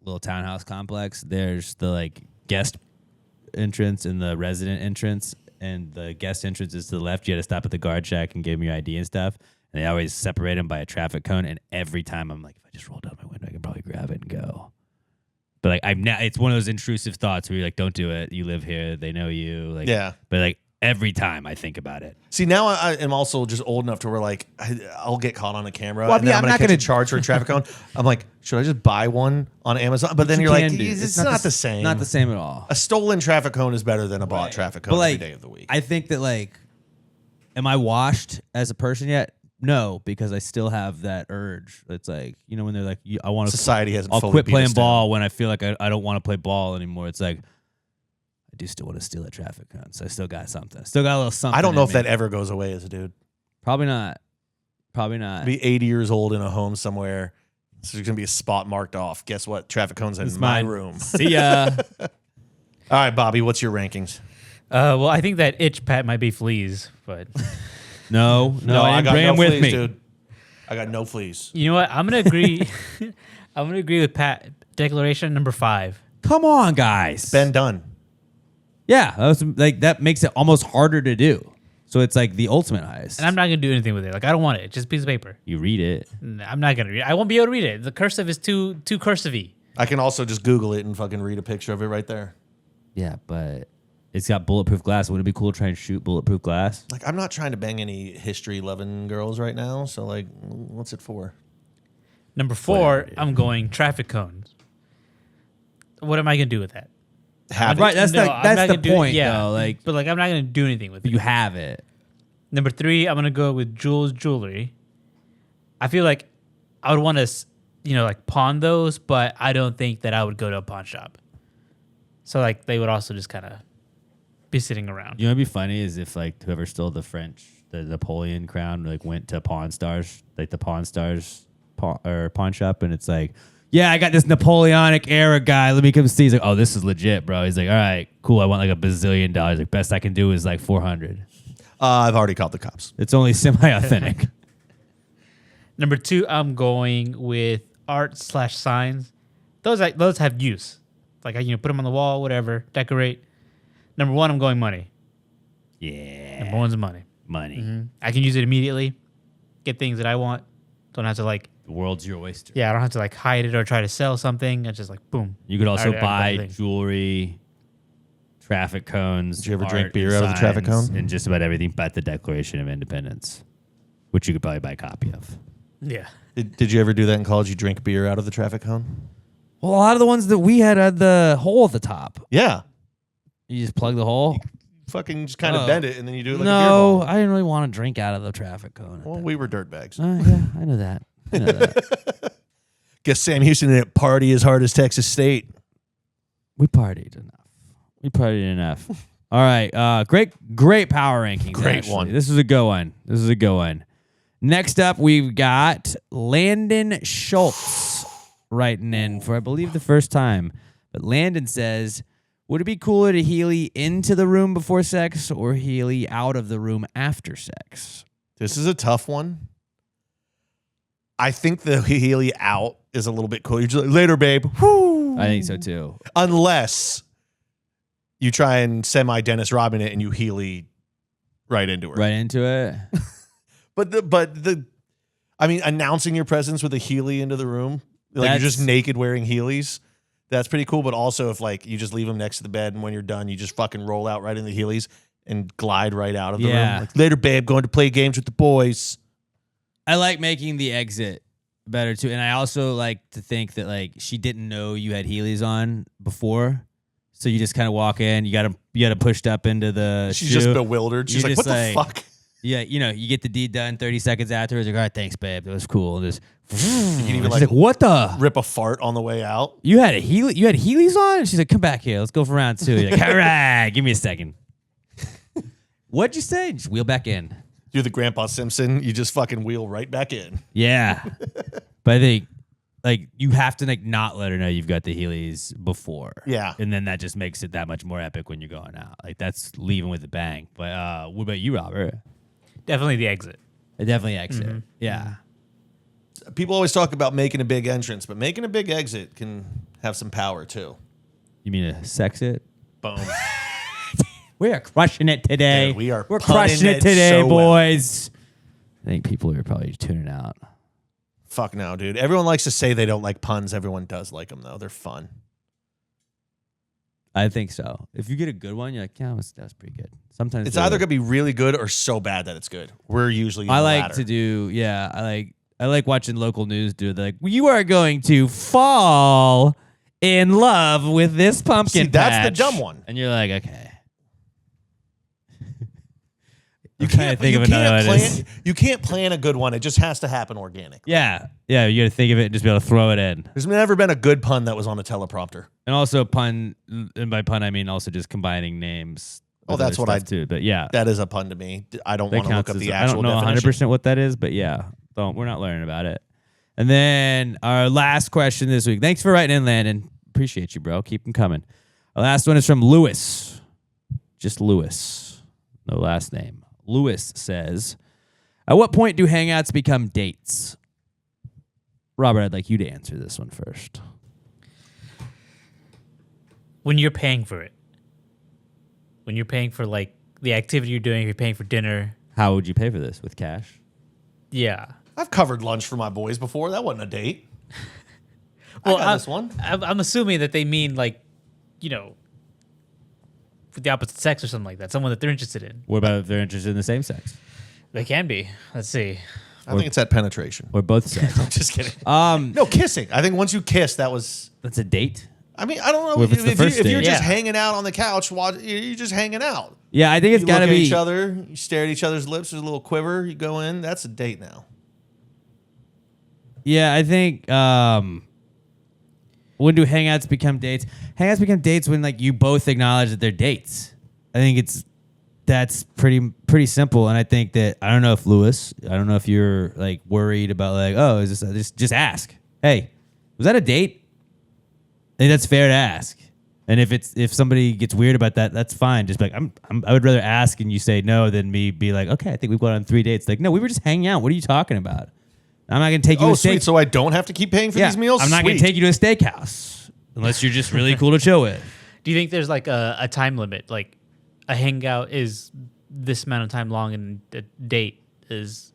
little townhouse complex, there's the like guest entrance and the resident entrance, and the guest entrance is to the left. You had to stop at the guard shack and give them your ID and stuff. And they always separate them by a traffic cone. And every time I'm like, if I just roll down my window, I can probably grab it and go. But like it's one of those intrusive thoughts where you're like, don't do it. You live here. They know you. Like, Yeah. But like every time I think about it. See, now I am also just old enough to where like I'll get caught on a camera Well, and then yeah, I'm I'm not not going gonna- to charge for a traffic cone. I'm like, should I just buy one on Amazon? But then You you're like, can do. it's not the same. Not the same at all. A stolen traffic cone is better than a bought Right. traffic But cone like, every day of the week. I think that like, am I washed as a person yet? No, because I still have that urge. It's like, you know, when they're like, I want to. Society hasn't I'll fully quit beat playing us down. ball when I feel like I don't want to play ball anymore. It's like, I do still want to steal a traffic cone, so I still got something. Still got a little something. I don't know in if me. that ever goes away as a dude. Probably not. Probably not. Be 80 years old in a home somewhere. So there's going to be a spot marked off. Guess what? Traffic cone's in It's my mine. room. See ya. All right, Bobby, what's your rankings? Well, I think that itch pat might be fleas, but No, I didn't got bring no him with fleas, me. dude. I got no fleas. you know what? I'm gonna agree. I'm gonna agree with Pat. Declaration number 5. Come on, guys. Ben Dunn. Yeah, that was, like that makes it almost harder to do. So it's like the ultimate heist. And I'm not gonna do anything with it. Like I don't want it. Just a piece of paper. You read it. I'm not gonna read it. I won't be able to read it. The cursive is too cursive-y. I can also just Google it and fucking read a picture of it right there. Yeah, but it's got bulletproof glass. Wouldn't it be cool to try and shoot bulletproof glass? Like, I'm not trying to bang any history-loving girls right now. So, like, what's it for? Number 4, I'm going traffic cones. What am I gonna do with that? Have Right, that's No, the I'm that's not the gonna do it. point. Yeah, though. Like but like I'm not gonna do anything with it. you have it. Number 3, I'm gonna go with Jules jewelry. I feel like I would want to, like pawn those, but I don't think that I would go to a pawn shop. So like they would also just kind of be sitting around. You know what'd be funny is if like whoever stole the Napoleon crown like went to Pawn Stars, like the Pawn Stars pawn shop, and it's like, yeah, I got this Napoleonic era guy. Let me come see. He's like, oh, this is legit, bro. He's like, all right, cool. I want like $1 bazillion. Like, best I can do is like 400. I've already called the cops. It's only semi-authentic. Number 2, I'm going with art/signs. Those have use. Like put them on the wall, whatever, decorate. Number 1, I'm going money. Yeah, Number 1's money. money. I can use it immediately, get things that I want. Don't have to like, The world's your oyster. I don't have to like hide it or try to sell something. It's just like boom. You could also I already got buy everything. jewelry, traffic cones. Did you ever drink art, beer and out of the traffic signs, cone? And just about everything but the Declaration of Independence, which you could probably buy a copy of. Yeah. Did you ever do that in college? You drink beer out of the traffic cone? Well, a lot of the ones that we had the hole at the top. Yeah. You just plug the hole. Fucking just kind of Oh. bend it and then you do it like a beer No, ball. I didn't really want to drink out of the traffic cone. Well, we were dirtbags. Yeah, I know that. I know that. Guess Sam Houston didn't party as hard as Texas State. We partied enough. All right. Great power rankings. Great actually. one. This is a good one. Next up, we've got Landon Schultz writing in for, I believe, the first time. But Landon says, Would it be cooler to Healy into the room before sex or Healy out of the room after sex? This is a tough one. I think the Healy out is a little bit cool. You're just like, later, babe. Woo. I think so too. Unless you try and semi-Dennis Rodman it and you Healy right into her. Right into it. I mean, announcing your presence with a Healy into the room, like you're just naked wearing Heelys, that's pretty cool. But also if like you just leave them next to the bed and when you're done, you just fucking roll out right in the Heelys and glide right out of the room. Like, later, babe, going to play games with the boys. I like making the exit better too. And I also like to think that like she didn't know you had Heelys on before. So you just kind of walk in, you got to pushed up into the She's shoe. just bewildered. She's like, what the fuck? Yeah, you know, you get the deed done 30 seconds afterwards. Like, all right, thanks, babe. That was cool. And just, You can even like, what the? rip a fart on the way out. You had Heelys on? And she's like, come back here. Let's go for round 2. You're like, all right, give me a second. What'd you say? Just wheel back in. You're the Grandpa Simpson. You just fucking wheel right back in. Yeah. But I think, like, you have to, like, not let her know you've got the Heelys before. Yeah. And then that just makes it that much more epic when you're going out. Like, that's leaving with a bang. But what about you, Robert? Definitely the exit. Definitely exit. Mm-hmm. Yeah. People always talk about making a big entrance, but making a big exit can have some power too. You mean a sex it? Boom. We are crushing it today. Dude, we're crushing it today, so boys. I think people are probably tuning out. Fuck no, dude. Everyone likes to say they don't like puns. Everyone does like them, though. They're fun. I think so. If you get a good one, you're like, yeah, that was pretty good. Sometimes it's either going to be really good or so bad that it's good. We're usually I like latter. to do, yeah, I like watching local news do. They're like, you are going to fall in love with this pumpkin patch. That's the dumb one. And you're like, okay. You can't plan a good one. It just has to happen organic. Yeah. Yeah, you got to think of it and just be able to throw it in. There's never been a good pun that was on a teleprompter. And also and by pun, I mean also just combining names. Oh, that's what I do. But yeah. That is a pun to me. I don't want to look up the actual I don't know definition. 100% what that is, but yeah. We're not learning about it. And then our last question this week. Thanks for writing in, Landon. Appreciate you, bro. Keep them coming. Our last one is from Lewis. Just Lewis. No last name. Lewis says, at what point do hangouts become dates? Robert, I'd like you to answer this one first. When you're paying for it. When you're paying for, like, the activity you're doing, if you're paying for dinner. How would you pay for this? With cash? Yeah. I've covered lunch for my boys before. That wasn't a date. Well, I got this one. I'm assuming that they mean, like, you know, for the opposite sex or something like that. Someone that they're interested in. What about if they're interested in the same sex? They can be. Let's see. I think it's that penetration. Or both sex? I'm just kidding. No, kissing. I think once you kiss, that's a date? I mean, I don't know. Well, if it's the first if you're date. just hanging out on the couch, you're just hanging out. Yeah, I think it's got to be. You look at each other, you stare at each other's lips, there's a little quiver, you go in. That's a date now. Yeah, I think when do hangouts become dates? Hangouts become dates when like you both acknowledge that they're dates. I think that's pretty simple. And I think that I don't know if Lewis, I don't know if you're like worried about like, oh, is this just ask. Hey, was that a date? I think that's fair to ask. And if somebody gets weird about that, that's fine. Just be like I would rather ask and you say no than me be like, okay, I think we've gone on 3 dates. Like, no, we were just hanging out. What are you talking about? I'm not going to take you to a steak. Sweet. So I don't have to keep paying for these meals? I'm not going to take you to a steakhouse unless you're just really cool to chill with. Do you think there's like a time limit? Like a hangout is this amount of time long and a date is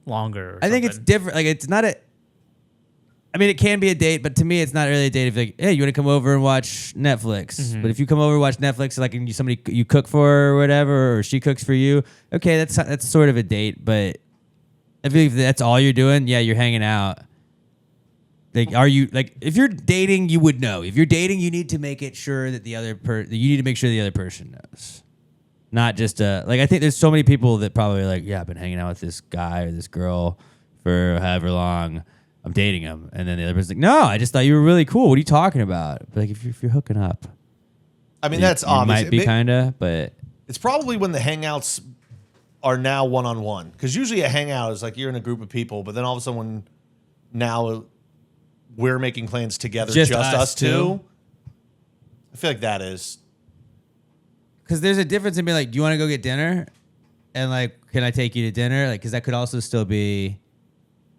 longer? I think it's different. Like it's not I mean, it can be a date, but to me, it's not really a date. If like, hey, you want to come over and watch Netflix? Mm-hmm. But if you come over and watch Netflix, like and somebody you cook for her or whatever, or she cooks for you, okay, that's sort of a date. But I feel like if that's all you're doing, yeah, you're hanging out. Like, are you like if you're dating, you would know. If you're dating, you need to make it sure that you need to make sure the other person knows. Not just like I think there's so many people that probably are like, yeah, I've been hanging out with this guy or this girl for however long. I'm dating him, and then the other person's like, no, I just thought you were really cool. What are you talking about? But like if you're hooking up, I mean that's obvious. Might be kinda, but it's probably when the hangouts are now one-on-one. Because usually a hangout is like you're in a group of people, but then all of a sudden now we're making plans together, just us two. I feel like that is because there's a difference in being like, do you want to go get dinner? And like, can I take you to dinner? Like, because that could also still be,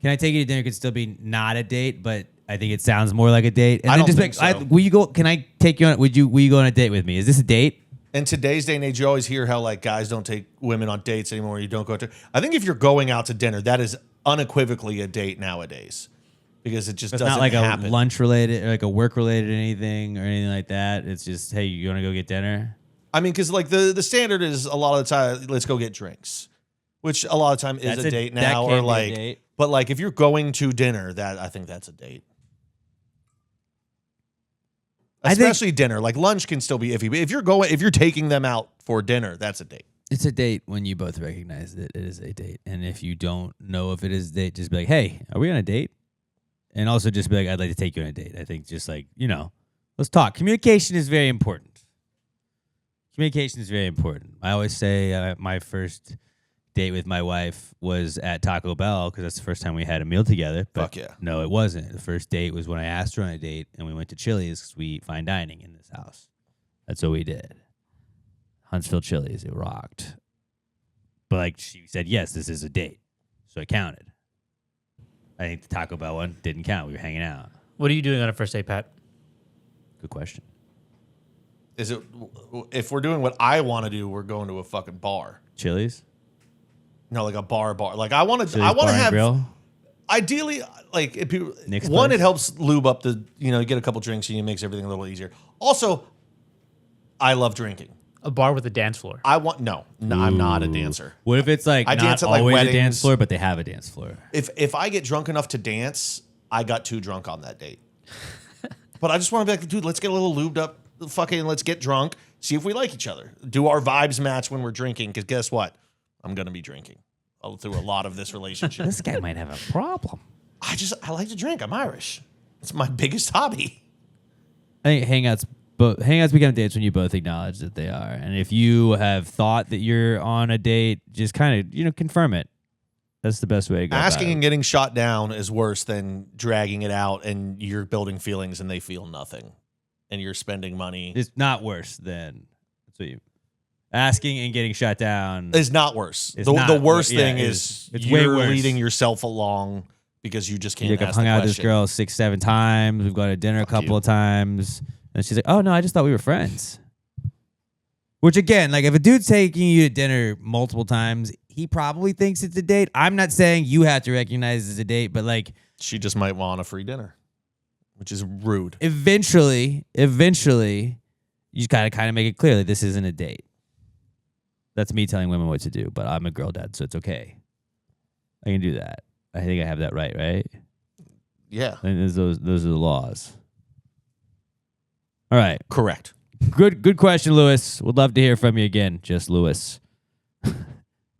can I take you to dinner? Could still be not a date, but I think it sounds more like a date. And I then don't just think like, so. will you go? Can I take you on? Will you go on a date with me? Is this a date? In today's day and age, you always hear how like guys don't take women on dates anymore. You don't go to. I think if you're going out to dinner, that is unequivocally a date nowadays, because it just It's doesn't not like happen. a lunch related or like a work related anything or anything like that. It's just, hey, you want to go get dinner? I mean, because like the standard is a lot of the time, let's go get drinks, which a lot of the time is That's a date that now, can or be a like. date. But like if you're going to dinner, that I think that's a date. Especially dinner. Like lunch can still be iffy. But if you're taking them out for dinner, that's a date. It's a date when you both recognize that it is a date. And if you don't know if it is a date, just be like, hey, are we on a date? And also just be like, I'd like to take you on a date. I think just like, let's talk. Communication is very important. Communication is very important. I always say my first date with my wife was at Taco Bell because that's the first time we had a meal together. But Fuck yeah. No, it wasn't. The first date was when I asked her on a date and we went to Chili's because we eat fine dining in this house. That's what we did. Huntsville Chili's. It rocked. But like she said, yes, this is a date. So it counted. I think the Taco Bell one didn't count. We were hanging out. What are you doing on a first date, Pat? Good question. Is it if we're doing what I want to do, we're going to a fucking bar. Chili's? No, like a bar. Like I want to Chili's bar and have grill? ideally like if people, Nick's one, place? it helps lube up the you get a couple drinks and it makes everything a little easier. Also, I love drinking. A bar with a dance floor. No, I'm not a dancer. What if it's like I not dance at, like, always weddings. a dance floor, but they have a dance floor? If I get drunk enough to dance, I got too drunk on that date. But I just want to be like, dude, let's get a little lubed up. Fucking let's get drunk. See if we like each other. Do our vibes match when we're drinking? Because guess what? I'm going to be drinking through a lot of this relationship. This guy might have a problem. I like to drink. I'm Irish. It's my biggest hobby. I think hangouts become dates when you both acknowledge that they are. And if you have thought that you're on a date, just kind of, confirm it. That's the best way to go. Asking about and getting shot down is worse than dragging it out and you're building feelings and they feel nothing. And you're spending money. It's not worse than asking and getting shut down. Is not worse. It's The not worst wor- thing yeah, is it's way you're worse. leading yourself along because you just can't Like, I've ask hung the out with this question. girl 6-7 times. We've gone to dinner a couple you. of times. And she's like, oh, no, I just thought we were friends. Which, again, like if a dude's taking you to dinner multiple times, he probably thinks it's a date. I'm not saying you have to recognize it's a date, but like She just might want a free dinner, which is rude. eventually, you just gotta kind of make it clear that this isn't a date. That's me telling women what to do, but I'm a girl dad, so it's okay. I can do that. I think I have that right? Yeah, And those are the laws. All right. correct. Good question, Lewis. Would love to hear from you again. Just Lewis.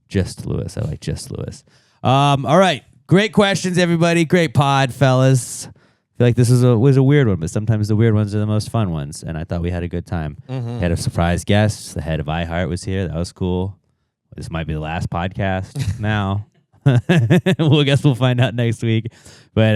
Just Lewis. I like Just Lewis. All right. Great questions, everybody. Great pod, fellas. I feel like this was a weird one, but sometimes the weird ones are the most fun ones, and I thought we had a good time. Had a surprise guest. The head of iHeart was here. That was cool. This might be the last podcast now. Well, I guess we'll find out next week. But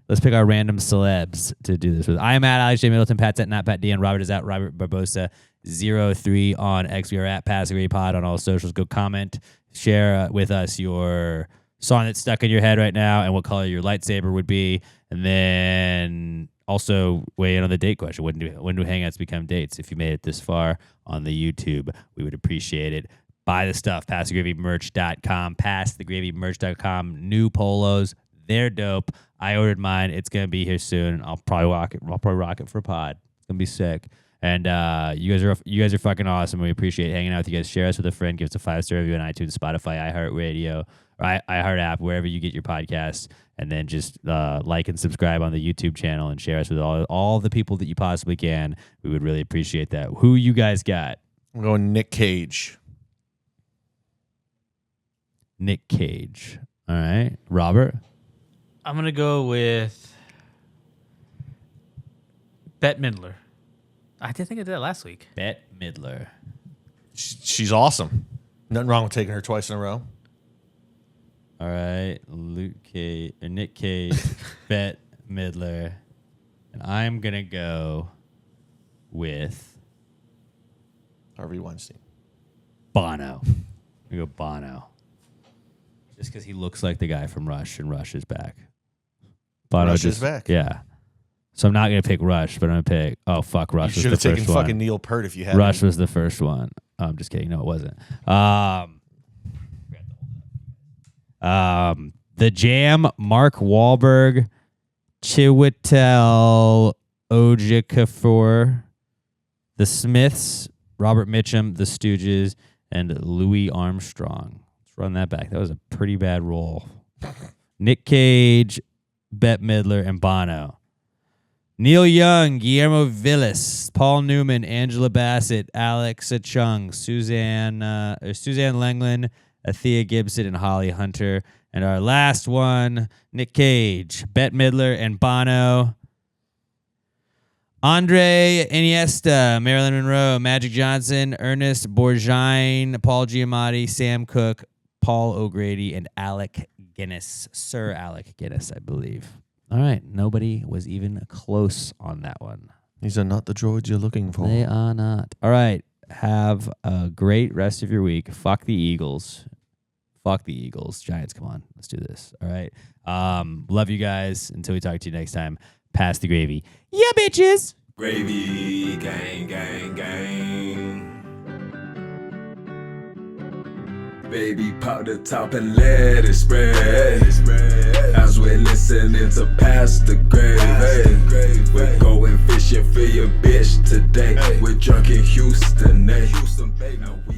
let's pick our random celebs to do this with. I am at Alex J. Middleton. Pat's at Not Pat D. And Robert is at Robert Barbosa 03 on X. We are at Pass Agree Pod on all socials. Go comment, share with us your song that's stuck in your head right now and what color your lightsaber would be. And then also weigh in on the date question. When do hangouts become dates? If you made it this far on the YouTube, we would appreciate it. Buy the stuff, PassTheGravyMerch.com, PassTheGravyMerch.com. New polos, they're dope. I ordered mine. It's gonna be here soon. I'll probably rock it for a pod. It's gonna be sick. And you guys are fucking awesome. We appreciate hanging out with you guys. Share us with a friend. Give us a 5-star review on iTunes, Spotify, iHeartRadio, or iHeart app, wherever you get your podcasts. And then just like and subscribe on the YouTube channel and share us with all the people that you possibly can. We would really appreciate that. Who you guys got? I'm going Nick Cage. Nick Cage. All right. Robert? I'm going to go with Bette Midler. I did think I did that last week. Bette Midler. She's awesome. Nothing wrong with taking her twice in a row. All right. Nick Cage, Bette Midler. And I'm going to go with... Harvey Weinstein. Bono. We go Bono. Just because he looks like the guy from Rush, and Rush is back. Bono Rush is back. Yeah. So I'm not going to pick Rush, but I'm going to pick... Oh, fuck. Rush was the first one. You should have taken fucking Neil Peart if you had Rush him. was the first one. I'm just kidding. No, it wasn't. The Jam, Mark Wahlberg, Chiwetel Ejiofor, The Smiths, Robert Mitchum, The Stooges, and Louis Armstrong. Let's run that back. That was a pretty bad roll. Nick Cage, Bette Midler, and Bono. Neil Young, Guillermo Villas, Paul Newman, Angela Bassett, Alexa Chung, Suzanne Langland, Athea Gibson, and Holly Hunter. And our last one, Nick Cage, Bette Midler, and Bono. Andre Iniesta, Marilyn Monroe, Magic Johnson, Ernest Borgnine, Paul Giamatti, Sam Cooke, Paul O'Grady, and Alec Guinness. Sir Alec Guinness, I believe. All right. Nobody was even close on that one. These are not the droids you're looking for. They are not. All right. Have a great rest of your week. Fuck the Eagles. Fuck the Eagles. Giants, come on. Let's do this. All right. Love you guys. Until we talk to you next time. Pass the gravy. Yeah, bitches. Gravy, gang, gang, gang. Baby, pop the top and let it spread. As we're listening to Pass the Gravy. We're going fishing for your bitch today. We're drunk in Houston, Now we